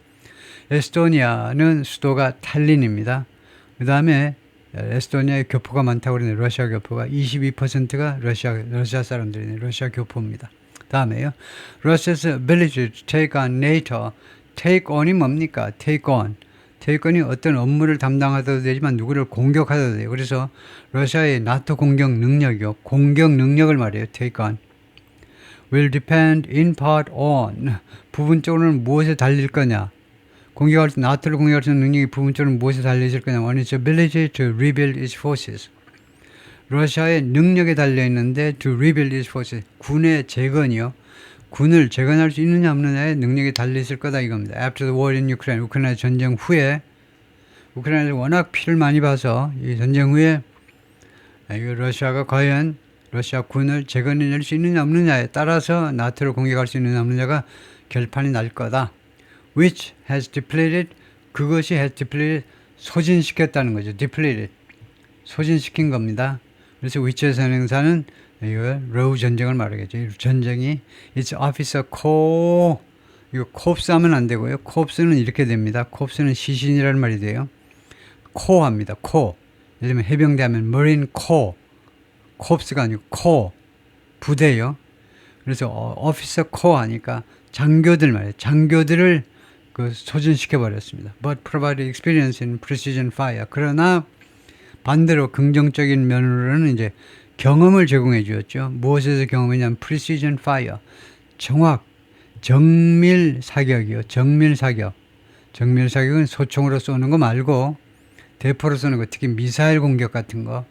에스토니아는 수도가 탈린입니다. 그 다음에 에스토니아에 교포가 많다고 그러는데 러시아 교포가 22%가 러시아 사람들이네. 러시아 교포입니다. 다음에요. Russia's ability to take on NATO. take on이 뭡니까? take on이 어떤 업무를 담당하셔도 되지만 누구를 공격하셔도 돼요. 그래서 러시아의 나토 공격 능력이요. 공격 능력을 말해요. take on. will depend in part on. 부분적으로는 무엇에 달릴 거냐. 나토를 공격할 수 있는 능력이 부분적으로 무엇에 달려있을 거냐. on its ability to rebuild its forces. 러시아의 능력에 달려있는데 to rebuild its forces. 군의 재건이요. 군을 재건할 수 있느냐 없느냐의 능력이 달려있을 거다 이겁니다. After the war in Ukraine. 우크라이나 전쟁 후에 우크라이나를 워낙 피를 많이 봐서 이 전쟁 후에 러시아가 과연 러시아 군을 재건해낼 수 있느냐 없느냐에 따라서 나토를 공격할 수 있느냐 없느냐가 결판이 날 거다. Which has depleted. 그것이 has depleted. 소진시켰다는 거죠. depleted. 소진시킨 겁니다. 그래서 위치에서 행사는 이거 로우 전쟁을 말하겠죠. 이 전쟁이 It's officer co. 이거 콥스 하면 안 되고요. 콥스는 이렇게 됩니다. 콥스는 시신이라는 말이 돼요. 코합니다. 코. 예를 들면 해병대 하면 Marine Corps. 콥스가 아니고 코. 부대요. 그래서 officer co 하니까 장교들 말이에요. 장교들을 소진시켜 버렸습니다. But provided experience in precision fire. 그러나 반대로 긍정적인 면으로는 이제 경험을 제공해 주었죠. 무엇에서 경험했냐면 precision fire. 정밀 사격이요. 정밀 사격은 소총으로 쏘는 거 말고 대포로 쏘는 거, 특히 미사일 공격 같은 거,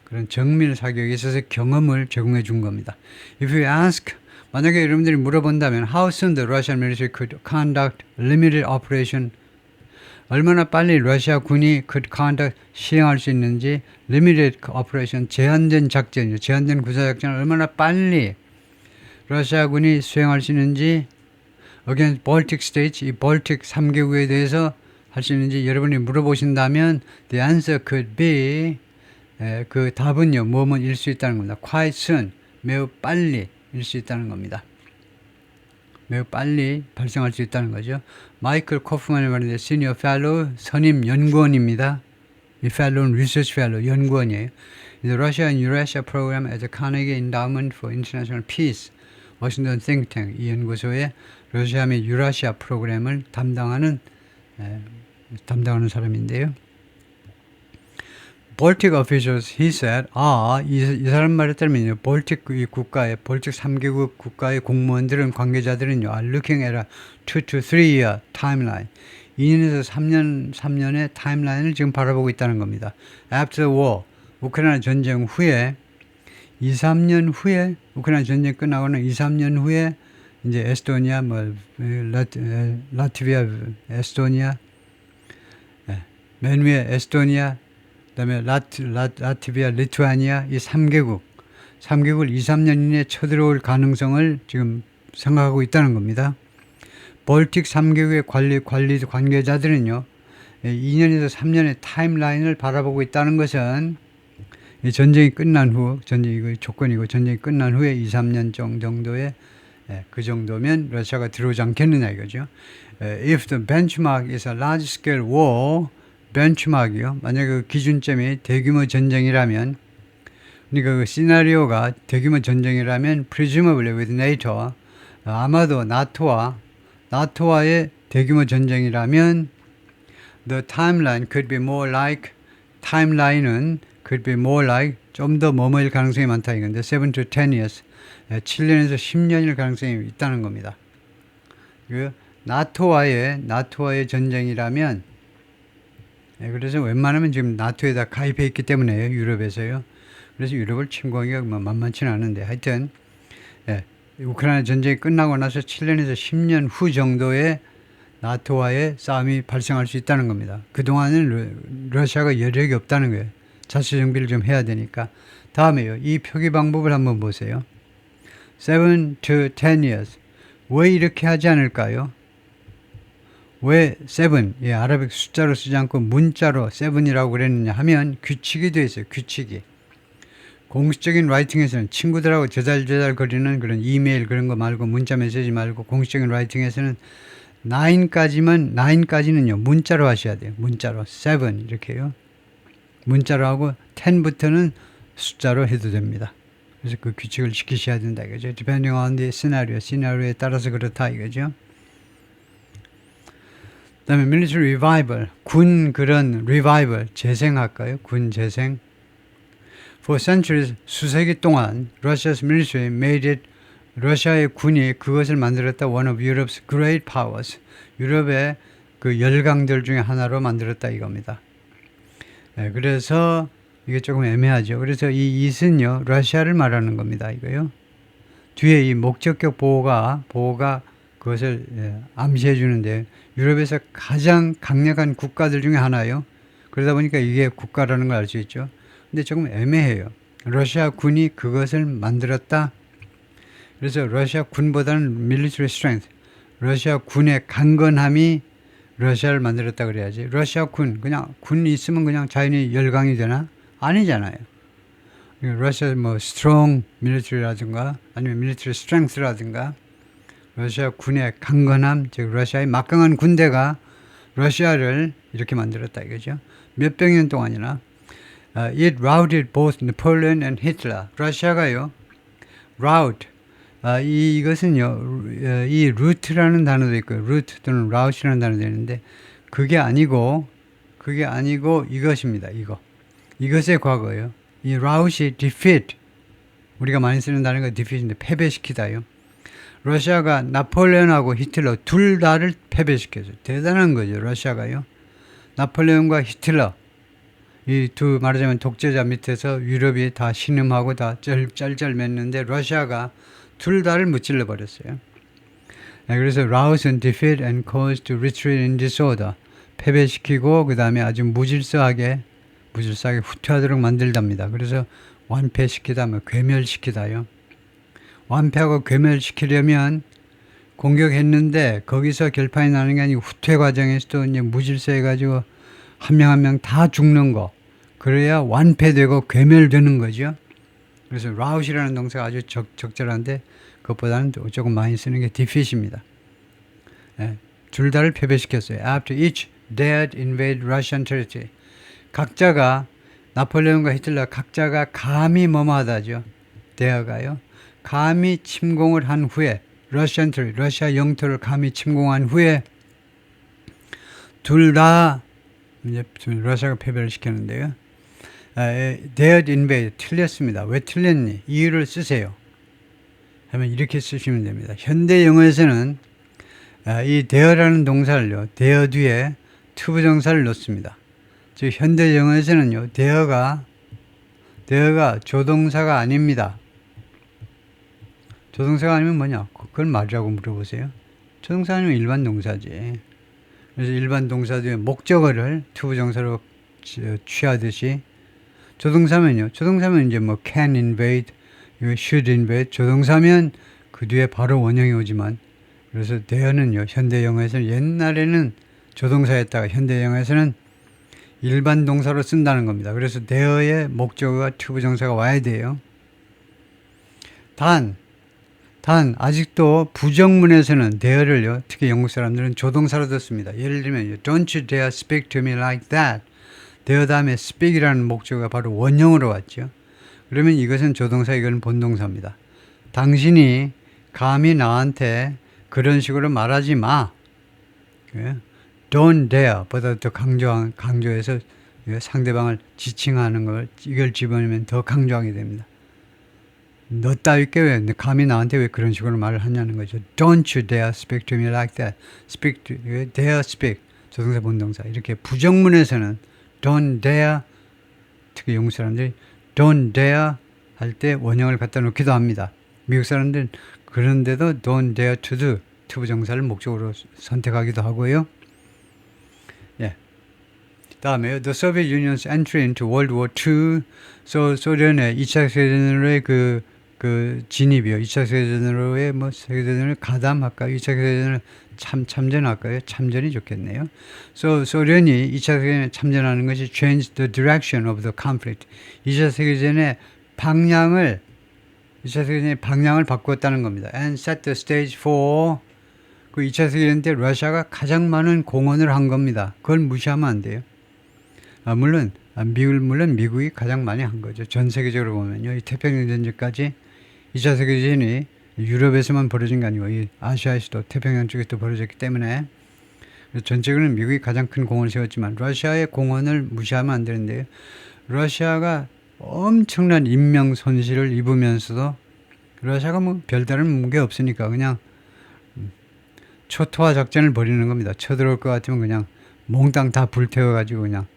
그런 정밀 사격에 있어서 경험을 제공해 준 겁니다. If you ask, 만약에 여러분들이 물어본다면 How soon the Russian military could conduct limited operation 얼마나 빨리 러시아 군이 could conduct 시행할 수 있는지 limited operation 제한된 작전이죠. 제한된 구사작전을 얼마나 빨리 러시아군이 수행할 수 있는지 against Baltic states 이 볼틱 3개국에 대해서 할 수 있는지 여러분이 물어보신다면 the answer could be 그 답은요 뭐뭐 일 수 있다는 겁니다. quite soon 매우 빨리 일 수 있다는 겁니다. 매우 빨리 발생할 수 있다는 거죠. 마이클 코프만이 말하는데 시니어 펠로우 선임 연구원입니다. 이 펠로우는 리서치 펠로우 연구원이에요. The Russia and Eurasia Program at the Carnegie Endowment for International Peace 워싱턴 띵탱크 이 연구소의 러시아 및 유라시아 프로그램을 담당하는 사람인데요. Baltic officials, he said, 이 사람 말에 따르면요, 볼틱 국가의, 볼틱 3개국 국가의 공무원들은, 관계자들은요, are looking at a 2 to 3 year timeline. 2년에서 3년의 타임라인을 지금 바라보고 있다는 겁니다. After the war, 우크라이나 전쟁 후에, 2, 3년 후에, 우크라이나 전쟁 끝나고는 2, 3년 후에, 이제 에스토니아, 라트비아, 에스토니아, 맨 위에 에스토니아, 그 다음에 라트비아, 리투아니아 이 3개국을 2, 3년 이내에 쳐들어올 가능성을 지금 생각하고 있다는 겁니다. 볼틱 3개국의 관계자들은요, 2년에서 3년의 타임라인을 바라보고 있다는 것은 전쟁이 끝난 후, 전쟁이 조건이고 전쟁이 끝난 후에 2, 3년 정도의 그 정도면 러시아가 들어오지 않겠느냐 이거죠. If the benchmark is a large-scale war, 벤치마크요. 만약 그 기준점이 대규모 전쟁이라면, 그러니까 그 시나리오가 대규모 전쟁이라면, presumably with NATO, 아마도 나토와의 대규모 전쟁이라면, the timeline could be more like, timeline은 could be more like, 좀 더 뭐뭐일 가능성이 많다 이건데, 7 to 10 years, 7년에서 10년일 가능성이 있다는 겁니다. 그 나토와의 전쟁이라면, 그래서 웬만하면 지금 나토에다 가입해 있기 때문에요. 유럽에서요. 그래서 유럽을 침공하기가 만만치는 않은데 하여튼 우크라이나 전쟁이 끝나고 나서 7년에서 10년 후 정도에 나토와의 싸움이 발생할 수 있다는 겁니다. 그동안은 러시아가 여력이 없다는 거예요. 자체 정비를 좀 해야 되니까. 다음에요. 이 표기 방법을 한번 보세요. 7 to 10 years. 왜 이렇게 하지 않을까요? 왜 7, 아라빅 숫자로 쓰지 않고 문자로 7이라고 그랬느냐 하면 규칙이 되어 있어요. 규칙이. 공식적인 라이팅에서는 친구들하고 저달저달 거리는 그런 이메일 그런 거 말고 문자 메시지 말고 공식적인 라이팅에서는 9까지는요. 문자로 하셔야 돼요. 문자로 7 이렇게요. 문자로 하고 10부터는 숫자로 해도 됩니다. 그래서 그 규칙을 지키셔야 된다 이거죠. Depending on the scenario. 시나리오에 따라서 그렇다 이거죠. 그 다음에 military revival, 군 그런 revival, 재생할까요? 군 재생. For centuries, 수세기 동안 Russia's military made it, 러시아의 군이 그것을 만들었다 one of Europe's great powers, 유럽의 그 열강들 중에 하나로 만들었다 이겁니다. 그래서 이게 조금 애매하죠. 그래서 이 it은요, 러시아를 말하는 겁니다. 이거요. 뒤에 이 목적격 보호가 그것을 암시해 주는데 유럽에서 가장 강력한 국가들 중에 하나예요. 그러다 보니까 이게 국가라는 걸 알 수 있죠. 근데 조금 애매해요. 러시아 군이 그것을 만들었다. 그래서 러시아 군보다는 military strength, 러시아 군의 강건함이 러시아를 만들었다 그래야지. 러시아 그냥 군이 있으면 그냥 자연히 열강이 되나? 아니잖아요. 러시아 strong military라든가 아니면 military strength라든가 러시아 군의 강건함, 즉 러시아의 막강한 군대가 러시아를 이렇게 만들었다 이거죠. 몇백 년 동안이나 it routed both Napoleon and Hitler. 러시아가요, rout, 이것은요, 이 route라는 단어도 있고요. route 또는 route라는 단어도 있는데 그게 아니고 이것입니다. 이것의 과거예요. 이 rout이 defeat, 우리가 많이 쓰는 단어가 defeat인데 패배시키다요. 러시아가 나폴레온하고 히틀러 둘 다를 패배시켰어요. 대단한 거죠. 러시아가요. 나폴레온과 히틀러 이 두 말하자면 독재자 밑에서 유럽이 다 신음하고 다 짤짤맸는데 러시아가 둘 다를 무찔러 버렸어요. 그래서 rout은 defeat and caused to retreat in disorder. 패배시키고 그 다음에 아주 무질서하게 후퇴하도록 만들답니다. 그래서 완패시키다, 뭐 괴멸시키다요. 완패하고 괴멸시키려면 공격했는데 거기서 결판이 나는 게 아니고 후퇴 과정에서도 이제 무질서해가지고 한 명 한 명 다 죽는 거. 그래야 완패되고 괴멸되는 거죠. 그래서 rout이라는 동사가 아주 적절한데 그것보다는 조금 많이 쓰는 게 defeat입니다. 예, 둘 다를 패배시켰어요. After each dared invade Russian territory. 각자가 나폴레옹과 히틀러 각자가 감히 뭐뭐하다죠. 대어가요. 감히 침공을 한 후에 러시안 territory, 러시아 영토를 감히 침공한 후에 둘 다 이제 러시아가 패배를 시켰는데요. dared invade 틀렸습니다. 왜 틀렸니? 이유를 쓰세요. 하면 이렇게 쓰시면 됩니다. 현대 영어에서는 이 dare라는 동사를요, dare 뒤에 to 부정사를 넣습니다. 즉 현대 영어에서는요, dare가 조동사가 아닙니다. 조동사가 아니면 뭐냐? 그걸 말이라고 물어보세요. 조동사 아니면 일반 동사지. 그래서 일반 동사 뒤에 목적어를 to 부정사로 취하듯이 조동사면요. 조동사면 이제 뭐 can invade, should invade. 조동사면 그 뒤에 바로 원형이 오지만 그래서 dare는요. 현대 영어에서는 옛날에는 조동사였다가 현대 영어에서는 일반 동사로 쓴다는 겁니다. 그래서 dare의 목적어가 to 부정사가 와야 돼요. 단 아직도 부정문에서는 dare를요. 특히 영국 사람들은 조동사로 듣습니다. 예를 들면 Don't you dare speak to me like that. dare 다음에 speak이라는 목적어가 바로 원형으로 왔죠. 그러면 이것은 조동사, 이건 본동사입니다. 당신이 감히 나한테 그런 식으로 말하지 마. Don't dare 보다 더 강조해서 상대방을 지칭하는 걸 이걸 집어넣으면 더 강조하게 됩니다. 너 따위께 왜 감히 나한테 왜 그런 식으로 말을 하냐는 거죠. Don't you dare speak to me like that. dare speak 조동사 본동사. 이렇게 부정문에서는 don't dare, 특히 영국 사람들이 don't dare 할 때 원형을 갖다 놓기도 합니다. 미국 사람들은 그런데도 don't dare to do to 부정사를 목적으로 선택하기도 하고요. 예. 다음에요. The Soviet Union's entry into World War II. 소련의 2차 세계대전으로의 그 진입이요. 2차 세계대전으로의 세계대전을 가담할까요? 2차 세계대전을 참전할까요? 참전이 좋겠네요. 소련이 2차 세계대전에 참전하는 것이 changed the direction of the conflict. 2차 세계대전의 방향을 바꾸었다는 겁니다. And set the stage for 그 2차 세계대전 때 러시아가 가장 많은 공헌을 한 겁니다. 그걸 무시하면 안 돼요. 물론 미국이 가장 많이 한 거죠. 전 세계적으로 보면요. 이 태평양 전쟁까지 2차 세계대전이 유럽에서만 벌어진 게 아니고 이 아시아에서도 태평양 쪽에도 벌어졌기 때문에 전체적으로는 미국이 가장 큰 공헌을 세웠지만 러시아의 공헌을 무시하면 안 되는데요. 러시아가 엄청난 인명 손실을 입으면서도 러시아가 뭐 별다른 무게 없으니까 그냥 초토화 작전을 벌이는 겁니다. 쳐들어올 것 같으면 그냥 몽땅 다 불태워가지고 그냥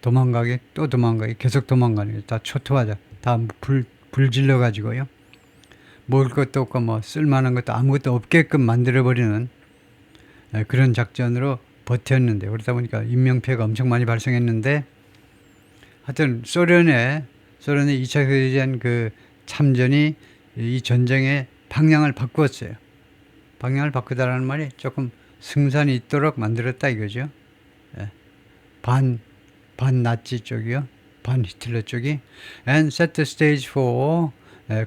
도망가게 계속 도망가는 게 다 초토화자 다 불질러가지고요. 먹을 것도 없고 뭐 쓸만한 것도 아무것도 없게끔 만들어버리는 그런 작전으로 버텼는데 그러다 보니까 인명피해가 엄청 많이 발생했는데 하여튼 소련의 2차 세계대전 그 참전이 이 전쟁의 방향을 바꾸었어요. 방향을 바꾸다라는 말이 조금 승산이 있도록 만들었다 이거죠. 반 나치 쪽이요. 반 히틀러 쪽이 and set the stage for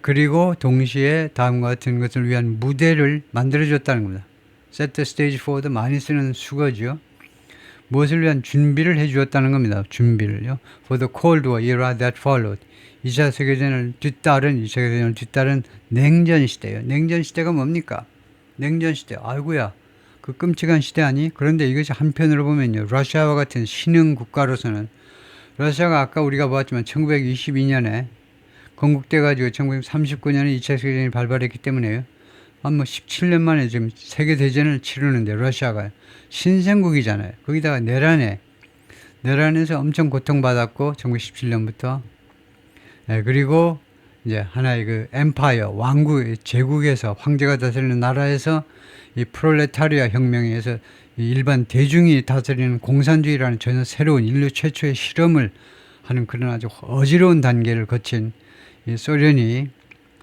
그리고 동시에 다음과 같은 것을 위한 무대를 만들어줬다는 겁니다. set the stage for도 많이 쓰는 수거죠. 무엇을 위한 준비를 해주었다는 겁니다. 준비를요. for the Cold War era that followed. 2차 세계대전을 뒤따른 냉전 시대예요. 냉전 시대가 뭡니까? 냉전 시대. 아이고야. 그 끔찍한 시대 아니? 그런데 이것이 한편으로 보면요. 러시아와 같은 신흥 국가로서는 러시아가 아까 우리가 보았지만 1922년에 건국돼가지고 1939년에 2차 세계대전이 발발했기 때문에요. 한 17년 만에 지금 세계대전을 치르는데 러시아가 신생국이잖아요. 거기다가 내란에서 엄청 고통받았고 1917년부터 그리고 이제 하나의 그 엠파이어 왕국 제국에서 황제가 다스리는 나라에서 이 프롤레타리아 혁명에 의해서 일반 대중이 다스리는 공산주의라는 전혀 새로운 인류 최초의 실험을 하는 그런 아주 어지러운 단계를 거친 이 소련이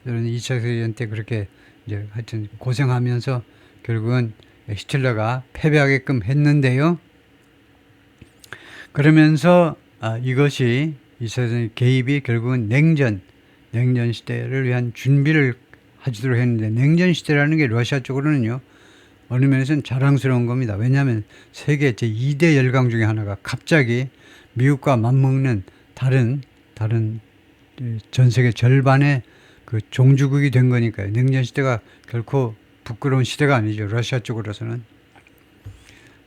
2차 세계대전 때 그렇게 이제 하여튼 고생하면서 결국은 히틀러가 패배하게끔 했는데요. 그러면서 이것이 2차 세계대전 개입이 결국은 냉전 시대를 위한 준비를 하도록 했는데, 냉전 시대라는 게 러시아 쪽으로는요 어느 면에서는 자랑스러운 겁니다. 왜냐하면 세계 제2대 열강 중에 하나가 갑자기 미국과 맞먹는 다른 전 세계 절반의 그 종주국이 된 거니까요. 냉전 시대가 결코 부끄러운 시대가 아니죠. 러시아 쪽으로서는.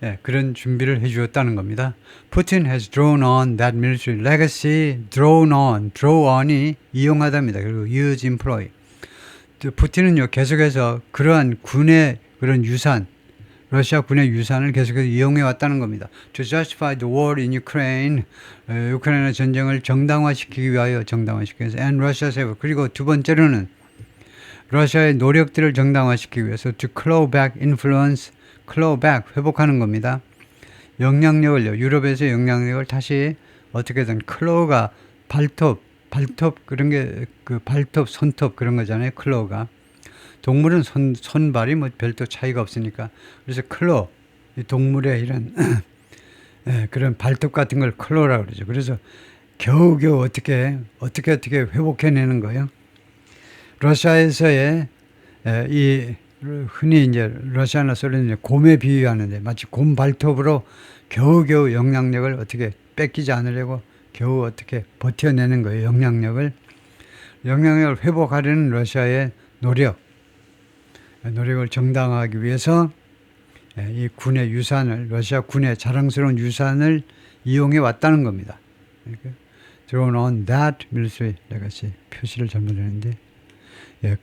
예, 그런 준비를 해주었다는 겁니다. Putin has drawn on that military legacy. draw on이 이용하답니다. 그리고 use, employ. 푸틴은요 계속해서 그러한 군의 그런 유산, 러시아 군의 유산을 계속해서 이용해 왔다는 겁니다. To justify the war in Ukraine, 우크라이나 전쟁을 정당화시키기 위하여 정당화시키기 위해서, and Russia's effort. 그리고 두 번째로는 러시아의 노력들을 정당화시키기 위해서 to claw back influence, claw back 회복하는 겁니다. 영향력을요, 유럽에서 영향력을 다시 어떻게든, 클로우가 발톱 그런 게 그 발톱, 손톱 그런 거잖아요. 클로우가. 동물은 손발이 뭐 별도 차이가 없으니까. 그래서 클로, 이 동물의 이런 그런 발톱 같은 걸 클로라고 그러죠. 그래서 겨우겨우 어떻게 회복해내는 거예요. 러시아에서의 이 흔히 이제 러시아나 소련이 곰에 비유하는데, 마치 곰 발톱으로 겨우겨우 영향력을 어떻게 뺏기지 않으려고 겨우 어떻게 버텨내는 거예요. 영향력을 회복하려는 러시아의 노력을 정당화하기 위해서 이 군의 유산을, 러시아 군의 자랑스러운 유산을 이용해 왔다는 겁니다. Drawn on that military legacy. 표시를 잘못했는데,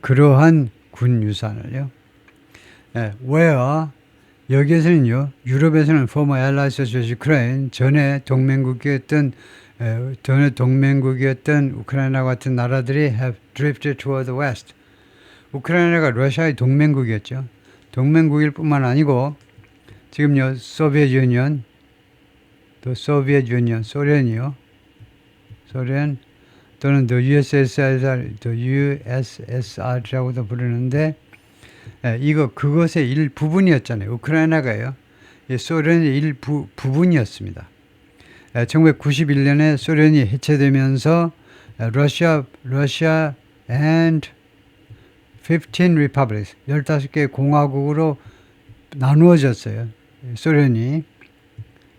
그러한 군 유산을요. where 여기에서는요, 유럽에서는 former allies such as Ukraine, 전에 동맹국이었던 우크라이나 같은 나라들이 have drifted toward the west. 우크라이나가 러시아의 동맹국이었죠. 동맹국일 뿐만 아니고 지금요 소비에트 유니언, 소련이요. 소련 또는 the USSR이라고도 부르는데, 그것의 일부분이었잖아요. 우크라이나가요. 소련의 일부분이었습니다. 1991년에 소련이 해체되면서 러시아 and 15 republics, 15개 공화국으로 나누어졌어요. 소련이,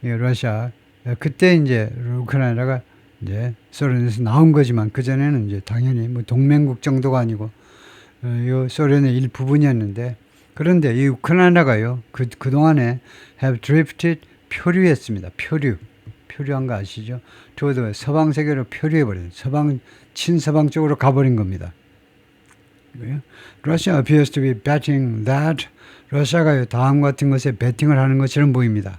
러시아. 그때 이제 우크라이나가 이제 소련에서 나온 거지만, 그전에는 이제 당연히 뭐 동맹국 정도가 아니고 이 소련의 일부분이었는데, 그런데 이 우크라이나가요 그동안에 have drifted, 표류했습니다. 표류한 거 아시죠? 저도 서방 세계로 표류해버린, 친서방 쪽으로 가버린 겁니다. Russia appears to be betting that. 러시아가 다음 같은 것에 베팅을 하는 것처럼 보입니다.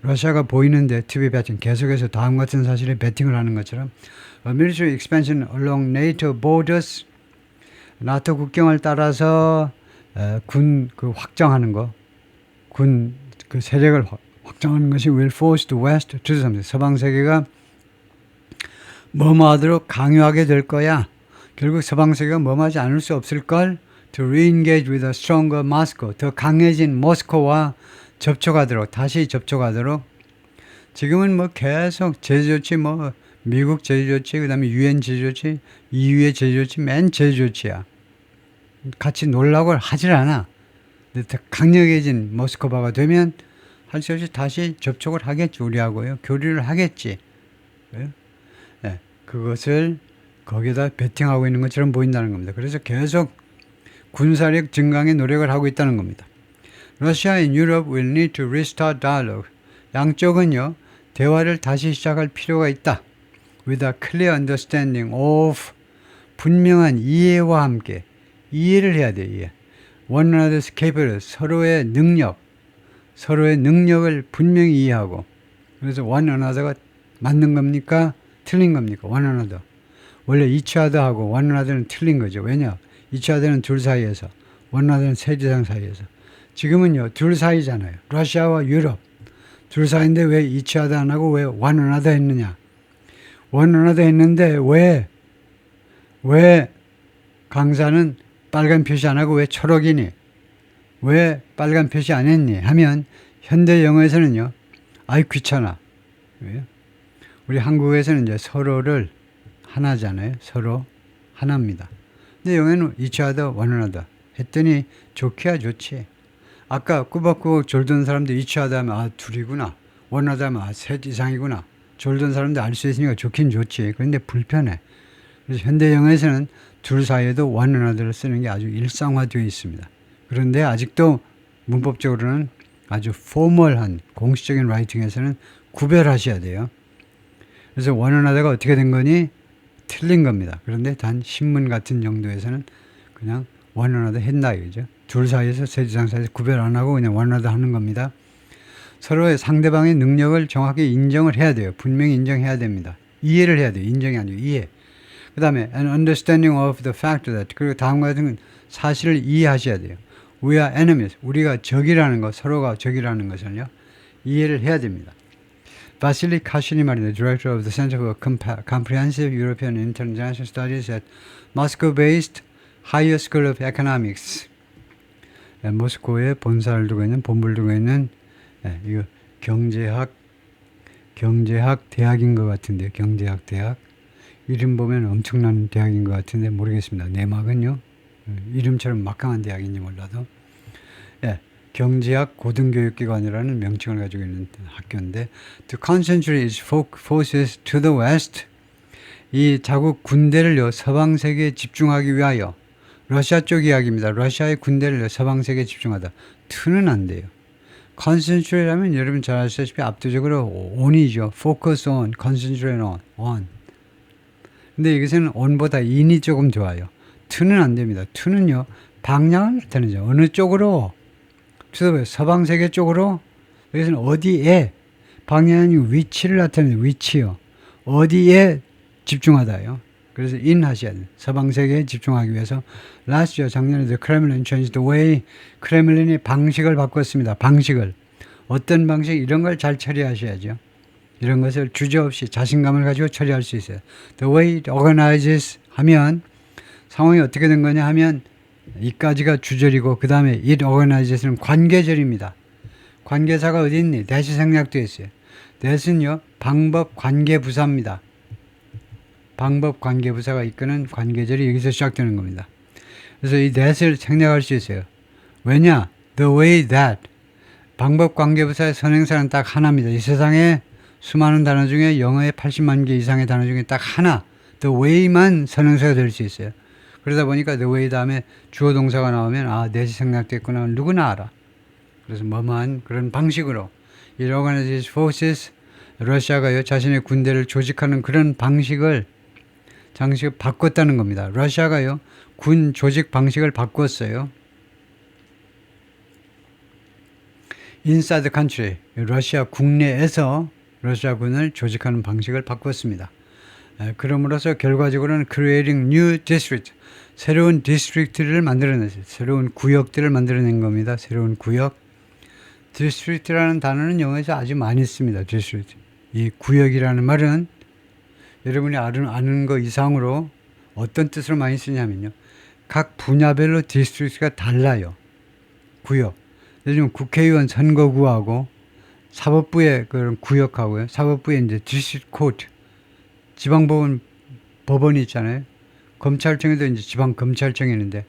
러시아가 보이는데 to be betting, 계속해서 다음 같은 사실에 베팅을 하는 것처럼, A military expansion along NATO borders, 나토 국경을 따라서 군 확장하는 거, 군 세력을 확장하는 것이 will force the West to do something. 서방 세계가 뭐하도록 강요하게 될 거야. 결국 서방 세계가 뭐하지 않을 수 없을 걸. To re-engage with a stronger Moscow. 더 강해진 모스크바와 다시 접촉하도록. 지금은 뭐 계속 제재 조치, 뭐 미국 제재 조치, 그다음에 UN 제재 조치, EU의 제재 조치, 맨 제재 조치야. 같이 놀라고 하질 않아. 근데 더 강력해진 모스크바가 되면 할 수 없이 다시 접촉을 하겠지, 우리하고요. 교류를 하겠지. 그것을 거기다 베팅하고 있는 것처럼 보인다는 겁니다. 그래서 계속 군사력 증강에 노력을 하고 있다는 겁니다. Russia and Europe will need to restart dialogue. 양쪽은요, 대화를 다시 시작할 필요가 있다. With a clear understanding of, 분명한 이해와 함께, 이해를 해야 돼, 이해. One another's capability, 서로의 능력을 분명히 이해하고. 그래서 one another가 맞는 겁니까? 틀린 겁니까? one another. 원래 each other하고 one another는 틀린 거죠. 왜냐? each other는 둘 사이에서, one another는 세대상 사이에서. 지금은요 둘 사이잖아요. 러시아와 유럽 둘 사이인데 왜 each other 안 하고 왜 one another 했느냐. one another 했는데 왜 강사는 빨간 표시 안 하고 왜 초록이니? 왜 빨간 표시 안 했니? 하면 현대 영어에서는요. 아이 귀찮아. 왜요? 우리 한국에서는 이제 서로를 하나잖아요. 서로 하나입니다. 근데 영어는 each other, one another 했더니 좋기야 좋지. 아까 꾸벅꾸벅 졸던 사람들 each other 하면 아 둘이구나. one another 하면 아 셋 이상이구나. 졸던 사람들 알 수 있으니까 좋긴 좋지. 그런데 불편해. 그래서 현대 영어에서는 둘 사이에도 one another를 쓰는 게 아주 일상화되어 있습니다. 그런데 아직도 문법적으로는 아주 포멀한 공식적인 라이팅에서는 구별하셔야 돼요. 그래서 one another가 어떻게 된 거니? 틀린 겁니다. 그런데 단 신문 같은 정도에서는 그냥 one another 했나 이거죠. 둘 사이에서 셋 이상 사이에서 구별 안 하고 그냥 one another 하는 겁니다. 서로의 상대방의 능력을 정확히 인정을 해야 돼요. 분명히 인정해야 됩니다. 이해를 해야 돼요. 인정이 아니고 이해. 그 다음에 an understanding of the fact that 그리고 다음과 같은 사실을 이해하셔야 돼요. We are enemies. 우리가 적이라는 것, 서로가 적이라는 것을요. 이해를 해야 됩니다. 바실리 카슈니 말입니다. Director of the Center for Comprehensive European International Studies at Moscow-based Higher School of Economics. 모스크바에 본사를 두고 있는, 본부를 두고 있는 이거 경제학 대학인 것 같은데, 경제학 대학. 이름 보면 엄청난 대학인 것 같은데 모르겠습니다. 내막은요. 이름처럼 막강한 대학인지 몰라도. 경제학 고등교육기관이라는 명칭을 가지고 있는 학교인데 To concentrate its forces to the west 이 자국 군대를요 서방 세계에 집중하기 위하여 러시아 쪽 이야기입니다. 러시아의 군대를요 서방 세계에 집중하다. to는 안 돼요. concentrate 하면 여러분 잘 아시다시피 압도적으로 on이죠. focus on, concentrate on. 근데 여기서는 on보다 in이 조금 좋아요. to는 안 됩니다. to는요 방향을 나타내죠. 어느 쪽으로? 서방 세계 쪽으로? 여기서는 어디에? 방향이 위치를 나타내는 위치요. 어디에 집중하다요. 그래서 in 하셔야 돼요. 서방 세계에 집중하기 위해서. Last year, 작년에 the Kremlin changed the way 크레밀린이 방식을 바꿨습니다. 방식을. 어떤 방식? 이런 걸 잘 처리하셔야죠. 이런 것을 주저없이 자신감을 가지고 처리할 수 있어요. The way it organizes 하면 상황이 어떻게 된 거냐 하면 이까지가 주절이고 그 다음에 it organizes는 관계절입니다. 관계사가 어디 있니? that이 생략되어 있어요. that은요 방법 관계부사입니다. 방법 관계부사가 이끄는 관계절이 여기서 시작되는 겁니다. 그래서 이 that을 생략할 수 있어요. 왜냐? the way that 방법 관계부사의 선행사는 딱 하나입니다. 이 세상에 수많은 단어 중에 영어의 80만 개 이상의 단어 중에 딱 하나 the way만 선행사가 될 수 있어요. 그러다 보니까 the way 다음에 주어 동사가 나오면 아 that이 생략됐구나 누구나 알아. 그래서 뭐만 그런 방식으로 이 organized forces 러시아가요 자신의 군대를 조직하는 그런 방식을 바꿨다는 겁니다. 러시아가요 군 조직 방식을 바꿨어요. Inside the country 러시아 국내에서 러시아군을 조직하는 방식을 바꿨습니다. 그럼으로써 결과적으로는 creating new district 새로운 디스트릭트를 만들어냈어요. 새로운 구역들을 만들어낸 겁니다. 새로운 구역. 디스트릭트라는 단어는 영어에서 아주 많이 씁니다. 디스트릭트. 이 구역이라는 말은 여러분이 아는 거 이상으로 어떤 뜻으로 많이 쓰냐면요. 각 분야별로 디스트릭트가 달라요. 구역. 예를 들면 국회의원 선거구하고 사법부의 그런 구역하고요. 사법부의 이제 디스트릭트 코트. 지방법원 법원이 있잖아요. 검찰청에도 이제 지방검찰청이 있는데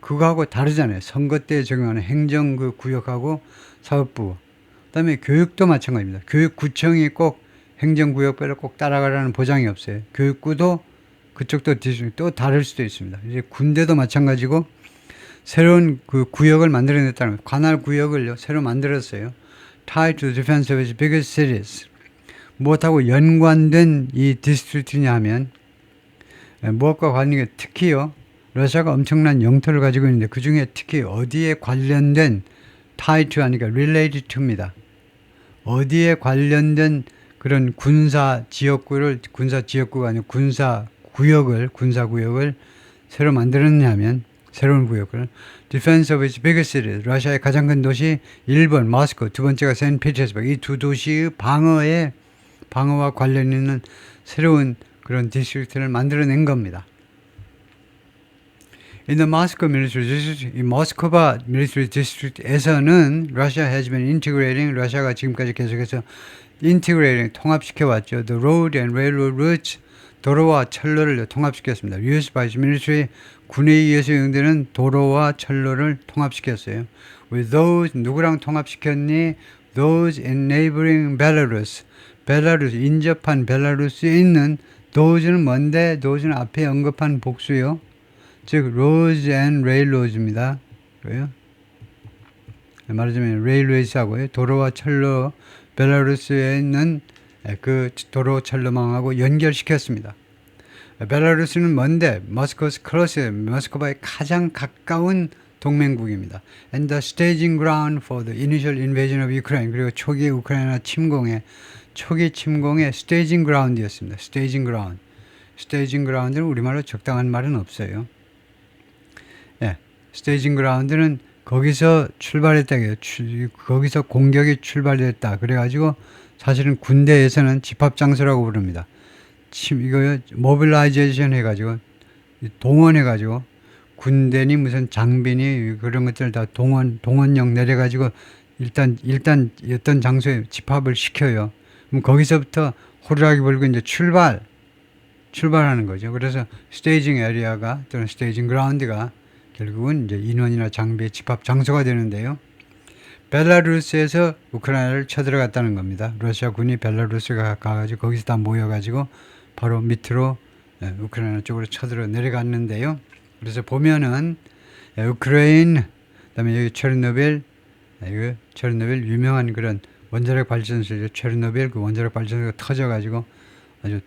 그거하고 다르잖아요. 선거 때 적용하는 행정 그 구역하고 사법부. 그다음에 교육도 마찬가지입니다. 교육구청이 꼭 행정구역별로 꼭 따라가라는 보장이 없어요. 교육구도 그쪽도 또 다를 수도 있습니다. 이제 군대도 마찬가지고 새로운 그 구역을 만들어냈다는 거예요. 관할 구역을 새로 만들었어요. Tied to the defense of its biggest cities. 무엇하고 연관된 이 디스트릭트냐 하면 무엇과 관련된 특히요. 러시아가 엄청난 영토를 가지고 있는데 그 중에 특히 어디에 관련된 tied to 하니까 related to입니다. 어디에 관련된 그런 군사 지역구가 아니고 군사 구역을 새로 만들었냐면 새로운 구역을. Defense of its biggest cities. 러시아의 가장 큰 도시 1번 모스코, 두 번째가 샌피터스버그. 이 두 도시의 방어와 관련 있는 새로운 그런 디스트릭트를 만들어낸 겁니다. In the Moscow Military District, 이 모스크바 Military District에서는 Russia has been integrating, 러시아가 지금까지 계속해서 integrating, 통합시켜왔죠. The road and railroad routes, 도로와 철로를 통합시켰습니다. Used by military, 군에 의해서 이용되는 도로와 철로를 통합시켰어요. With those, 누구랑 통합시켰니? Those in neighboring Belarus, 벨라루스, 인접한 벨라루스에 있는 those는 뭔데? those는 앞에 언급한 복수요. 즉, roads and railroads입니다. 그래요? 말하자면 railways하고요. 도로와 철로, 벨라루스에 있는 그 도로 철로망하고 연결시켰습니다. 벨라루스는 뭔데? Moscow's closest, 모스크바의 가장 가까운 동맹국입니다. And the staging ground for the initial invasion of Ukraine. 그리고 초기 우크라이나 침공의 staging ground이었습니다. staging ground. staging ground는 우리말로 적당한 말은 없어요. 예, staging ground는 거기서 출발했다. 거기서 공격이 출발됐다. 그래가지고 사실은 군대에서는 집합장소라고 부릅니다. 이거 모빌라이제이션 해가지고 동원해가지고 군대니 무슨 장비니 그런 것들 다 동원령 내려가지고 일단 어떤 장소에 집합을 시켜요. 그럼 거기서부터 호루라기 불고 이제 출발하는 거죠. 그래서 스테이징 에리아가 또는 스테이징 그라운드가 결국은 이제 인원이나 장비의 집합 장소가 되는데요. 벨라루스에서 우크라이나를 쳐들어갔다는 겁니다. 러시아 군이 벨라루스가 가가지고 거기서 다 모여가지고 바로 밑으로 우크라이나 쪽으로 쳐들어 내려갔는데요. 그래서 보면은 우크라이나, 그다음에 여기 체르노빌 유명한 그런 원자력 발전소죠. 체르노빌 그 원자력 발전소가 터져가지고 아주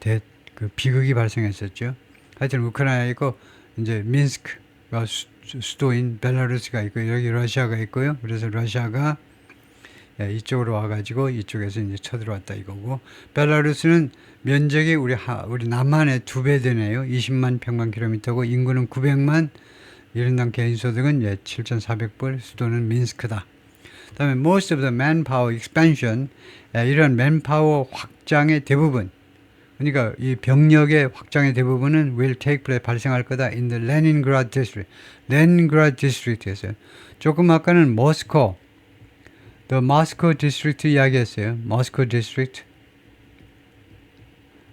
그 비극이 발생했었죠. 하여튼 우크라이나 있고 이제 민스크가 수도인 벨라루스가 있고 여기 러시아가 있고요. 그래서 러시아가 이쪽으로 와가지고 이쪽에서 이제 쳐들어왔다 이거고, 벨라루스는 면적이 우리 남한의 2배 되네요. 20만 평방킬로미터고 인구는 900만, 1인당 개인 소득은 7,400불, 수도는 민스크다. 그다음에 most of the manpower expansion, 이런 맨파워 확장의 대부분, 그러니까 이 병력의 확장의 대부분은 will take place, 발생할 거다 in the Leningrad district, 레닌그라드 디스트릭트에서요. 조금 아까는 모스코, the Moscow district 이야기했어요. Moscow district,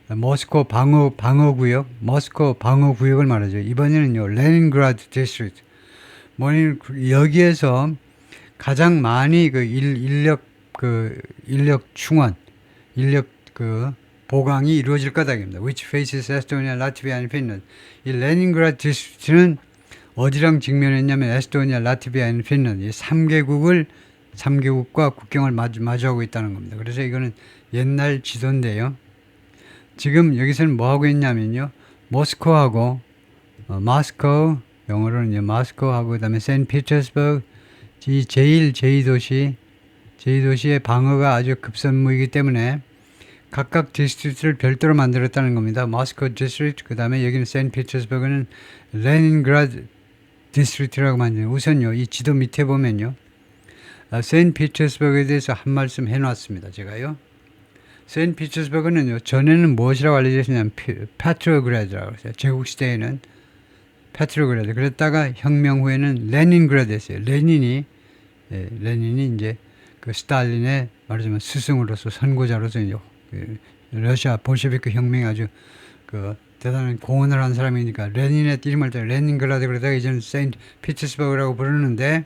모스코 방어구역, 모스코 방어구역을 말하죠. 이번에는요, 레닌그라드 디스트릭트. 여기에서 가장 많이 인력 충원, 보강이 이루어질 거다입니다. Which faces Estonia, Latvia, and Finland. 이 레닌그라드 디스트릭트는 어디랑 직면했냐면 에스토니아, 라트비아, and 핀란드, 이 3개국과 국경을 마주하고 있다는 겁니다. 그래서 이거는 옛날 지도인데요. 지금 여기서는 뭐 하고 있냐면요, 모스코하고 마스코, 영어로는 이제 마스코하고 그다음에 샌피터스버그, 이 제2도시의 방어가 아주 급선무이기 때문에 각각 디스트릭트를 별도로 만들었다는 겁니다. 모스코 디스트릭트, 그 다음에 여기는 샌피터스버그는 레닌그라드 디스트릭트라고 만드는. 우선요, 이 지도 밑에 보면요, 샌피터스버그에 대해서 한 말씀 해놨습니다. 제가요, 샌피터스버그는요, 전에는 무엇이라고 알려져 있냐면 페트로그라드라고 했어요. 제국시대에는 페트로그라드. 그랬다가 혁명 후에는 레닌그라드였어요. 레닌이 이제 그 스탈린의 말하자면 스승으로서 선구자로서 이제 러시아 볼셰비크 혁명에 아주 그 대단한 공헌을 한 사람이니까 레닌의 이름을 때 레닌그라드, 그러다가 이제는 세인트피터스버그라고 부르는데,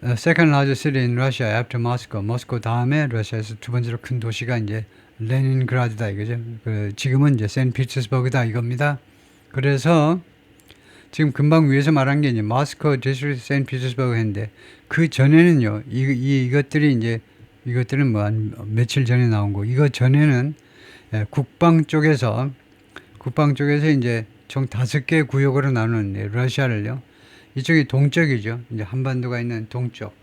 second largest city in Russia after Moscow. 모스코 다음에 러시아에서 두 번째로 큰 도시가 이제 레닌그라드다 이거죠. 지금은 이제 세인트피터스버그다 이겁니다. 그래서 지금 금방 위에서 말한 게 이제 모스코 디스트릭트 세인트피터스버그 했는데, 그 전에는요, 이것들은 뭐 한 며칠 전에 나온 거, 이거 전에는 국방 쪽에서 이제 총 5개 구역으로 나누는 러시아를요, 이쪽이 동쪽이죠. 이제 한반도가 있는 동쪽.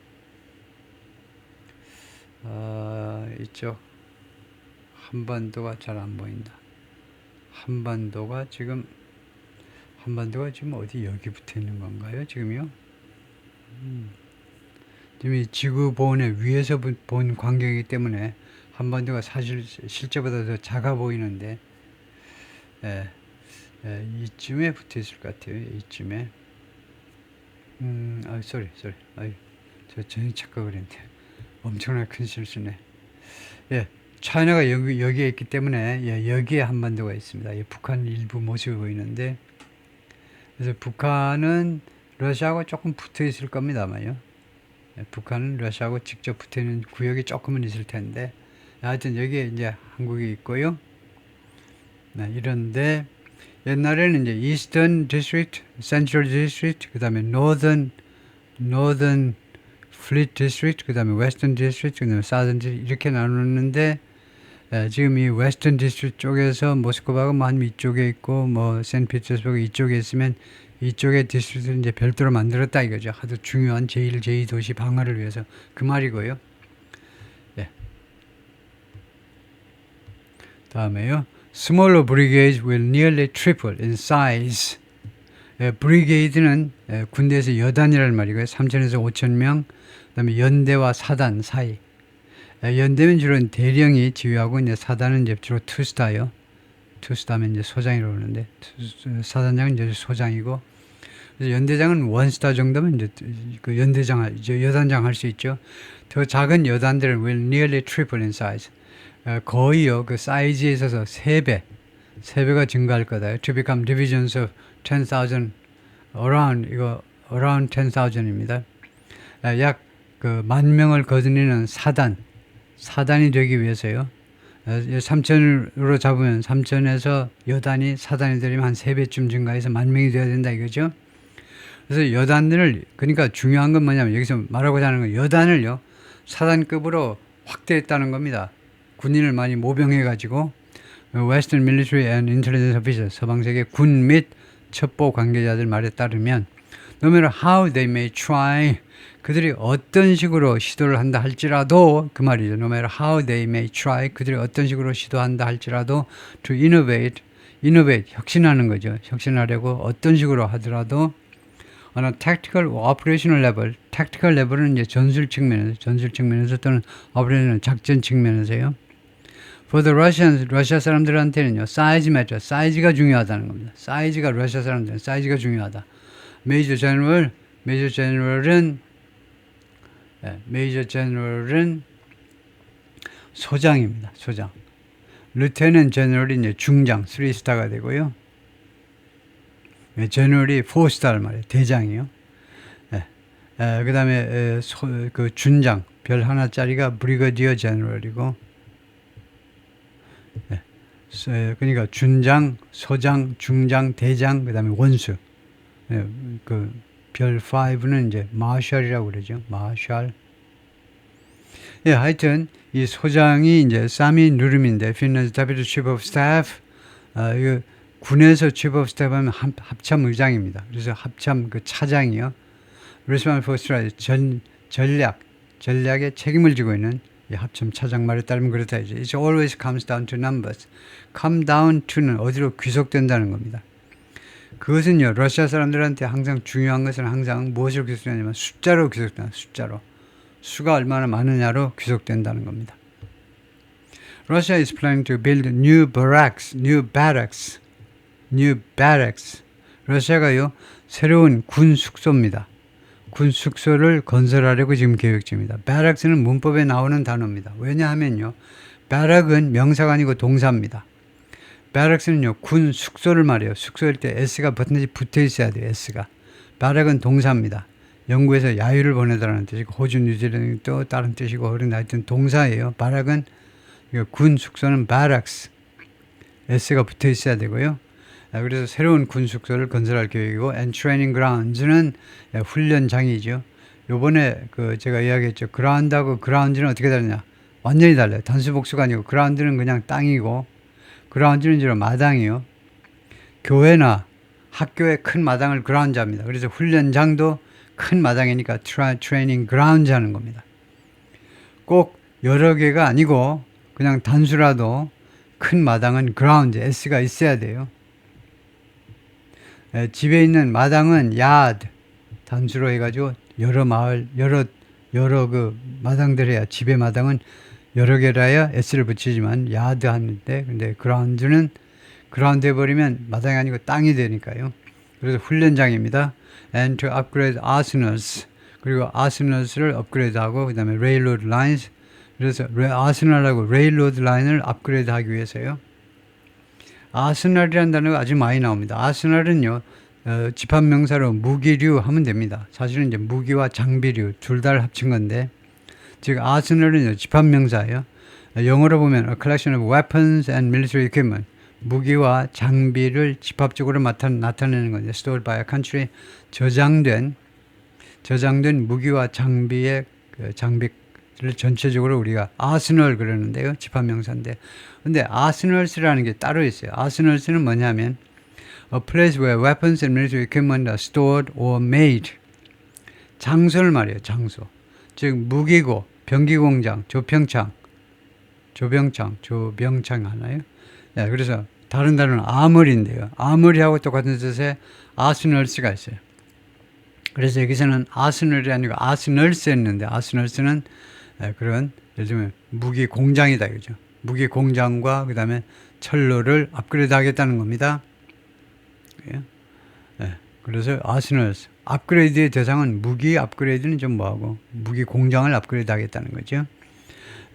이쪽 한반도가 잘 안 보인다. 한반도가 지금 한반도가 지금 어디 여기 붙어 있는 건가요? 지금요? 지금 이 지구 보온의 위에서 본 광경이기 때문에 한반도가 사실 실제보다 더 작아 보이는데, 예, 이쯤에 붙어 있을 것 같아요. 이쯤에. 쏘리. 저 전혀 착각을 했네. 엄청나게 큰 실수네. 예, 차이나가 여기에 있기 때문에, 예, 여기에 한반도가 있습니다. 예, 북한 일부 모습이 보이는데, 그래서 북한은 러시아하고 조금 붙어 있을 겁니다만요. 예, 북한은 러시아하고 직접 붙어 있는 구역이 조금은 있을 텐데, 하여튼 여기에 이제 한국이 있고요. 네, 이런데 옛날에는 이제 Eastern District, Central District, 그 다음에 Northern Fleet District, 그 다음에 Western District, 그 다음에 Southern District 이렇게 나누는데, 지금 이 Western District 쪽에서 모스크바가 뭐 한 이쪽에 있고 뭐 샌피터스버그 이쪽에 있으면 이쪽의 디스트릭트를 이제 별도로 만들었다 이거죠. 하도 중요한 제1, 제2도시 방어를 위해서 그 말이고요. 예. 다음에요. Smaller brigades will nearly triple in size. 브리게이드는 군대에서 여단이라는 말이고요. 3,000에서 5,000명. 그 다음에 연대와 사단 사이. 연대면 주로 대령이 지휘하고 이제 사단은 이제 주로 투스타요. 투스타면 이제 소장이라고 그러는데 사단장은 이제 소장이고, 그래서 연대장은 원스타 정도면 이제 그 연대장, 이제 여단장 할 수 있죠. 더 작은 여단들은 will nearly triple in size. 거의요 그 사이즈에 있어서 3배가 증가할 거다. To become divisions of 10,000 around 10,000입니다. 약 그 10,000명을 거느리는 사단이 되기 위해서요. 3,000으로 잡으면 3,000에서 여단이 사단이 되려면 한 3배쯤 증가해서 10,000명이 되어야 된다 이거죠. 그래서 여단을, 그러니까 중요한 건 뭐냐면 여기서 말하고자 하는 건 여단을요 사단급으로 확대했다는 겁니다. 군인을 많이 모병해 가지고 Western Military and Intelligence Officers, 서방세계 군 및 첩보 관계자들 말에 따르면 no matter how they may try, 그들이 어떤 식으로 시도를 한다 할지라도, 그 말이죠. No matter how they may try, 그들이 어떤 식으로 시도한다 할지라도 to innovate, 혁신하는 거죠. 혁신하려고 어떤 식으로 하더라도 on a tactical or operational level, tactical level은 이제 전술 측면에서 또는 operational 작전 측면에서요. For the Russians, 러시아 사람들한테는요, size matter, 사이즈가 중요하다는 겁니다. 사이즈가 러시아 사람들은 사이즈가 중요하다. Major General은 소장입니다. 소장. Lieutenant General이 이제 중장, 3스타가 되고요. General이 4스타를 말해요. 대장이요. 그 다음에 그 준장, 별 하나짜리가 Brigadier General이고, 그러니까 준장, 소장, 중장, 대장, 그 다음에 원수. 그 별 5는 이제 마샬이라고 그러죠. 마샬. 하여튼 이 소장이 이제 사미 누름인데, Finland's Deputy Chief of Staff. 이거 군에서 Chief of Staff 하면 합참 의장입니다. 그래서 합참 그 차장이요. Responsible for Strategy, 전략에 책임을 지고 있는 이 합참 차장 말에 따르면 그렇다 이제. It always comes down to numbers. Come down to는 어디로 귀속된다는 겁니다. 그것은요, 러시아 사람들한테 항상 중요한 것은 항상 무엇으로 귀속되냐면 숫자로 귀속된다. 숫자로. 수가 얼마나 많으냐로 귀속된다는 겁니다. Russia is planning to build new barracks. 러시아가요, 새로운 군 숙소입니다. 군 숙소를 건설하려고 지금 계획 중입니다. barracks는 문법에 나오는 단어입니다. 왜냐하면요, barrack은 명사가 아니고 동사입니다. barracks는요, 군 숙소를 말해요. 숙소일 때 s가 붙어 있어야 돼요. s가. barrack은 동사입니다. 영국에서 야유를 보내다라는 뜻이고, 호주, 뉴질랜드 또 다른 뜻이고, 그런데 하여튼 동사예요. barrack은 군 숙소는 barracks. s가 붙어 있어야 되고요. 그래서 새로운 군 숙소를 건설할 계획이고, and training grounds는 훈련장이죠. 요번에 제가 이야기했죠. ground하고 grounds는 어떻게 다르냐? 완전히 달라요. 단수 복수가 아니고, ground는 그냥 땅이고, 그라운드는 주로 마당이요. 교회나 학교의 큰 마당을 그라운드 합니다. 그래서 훈련장도 큰 마당이니까 트레이닝 그라운드 하는 겁니다. 꼭 여러 개가 아니고 그냥 단수라도 큰 마당은 그라운드, S가 있어야 돼요. 집에 있는 마당은 yard 단수로 해가지고 여러 마을 여러 그 마당들이야. 집의 마당은 여러 개라야 s를 붙이지만 yard 하는데 근데 그라운드 해버리면 마당이 아니고 땅이 되니까요. 그래서 훈련장입니다. And to upgrade arsenals 그리고 arsenals를 업그레이드하고 그 다음에 railroad lines 그래서 아스널하고 레일로드 라인을 업그레이드하기 위해서요. 아스널이라는 단어가 아주 많이 나옵니다. 아스널은요 집합명사로 무기류 하면 됩니다. 사실은 이제 무기와 장비류 둘 다 합친 건데 즉 아스널은 집합명사예요. 영어로 보면 a collection of weapons and military equipment 무기와 장비를 집합적으로 나타내는 건데 stored by a country 저장된 무기와 장비의 장비를 전체적으로 우리가 아스널 그러는데요. 집합명사인데 근데 아스널스라는 게 따로 있어요. 아스널스는 뭐냐면 a place where weapons and military equipment are stored or made 장소를 말이에요. 장소 즉 무기고 병기공장 조병창 하나요? 네, 그래서 다른 단어는 아머리인데요. 아머리하고 똑같은 뜻의 아스널스가 있어요. 그래서 여기서는 아스널이 아니고 아스널스 했는데 아스널스는 그런 예를 들면 무기 공장이다 그죠. 무기 공장과 그 다음에 철로를 업그레이드 하겠다는 겁니다. 그래서 아스널스 업그레이드의 대상은 무기 업그레이드는 좀 뭐하고 무기 공장을 업그레이드 하겠다는 거죠.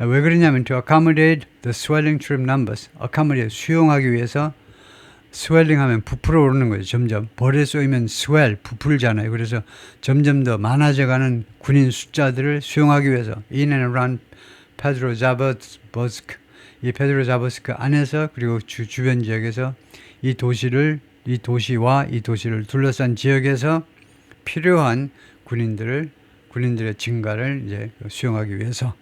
왜 그러냐면 to accommodate the swelling troop numbers accommodate 수용하기 위해서 swelling 하면 부풀어 오르는 거죠. 점점 벌에 쏘이면 swell 부풀잖아요. 그래서 점점 더 많아져가는 군인 숫자들을 수용하기 위해서 in and around 페드로자버스크 이 페드로자버스크 안에서 그리고 주변 지역에서 이 도시와 이 도시를 둘러싼 지역에서 필요한 군인들의 증가를 이제 수용하기 위해서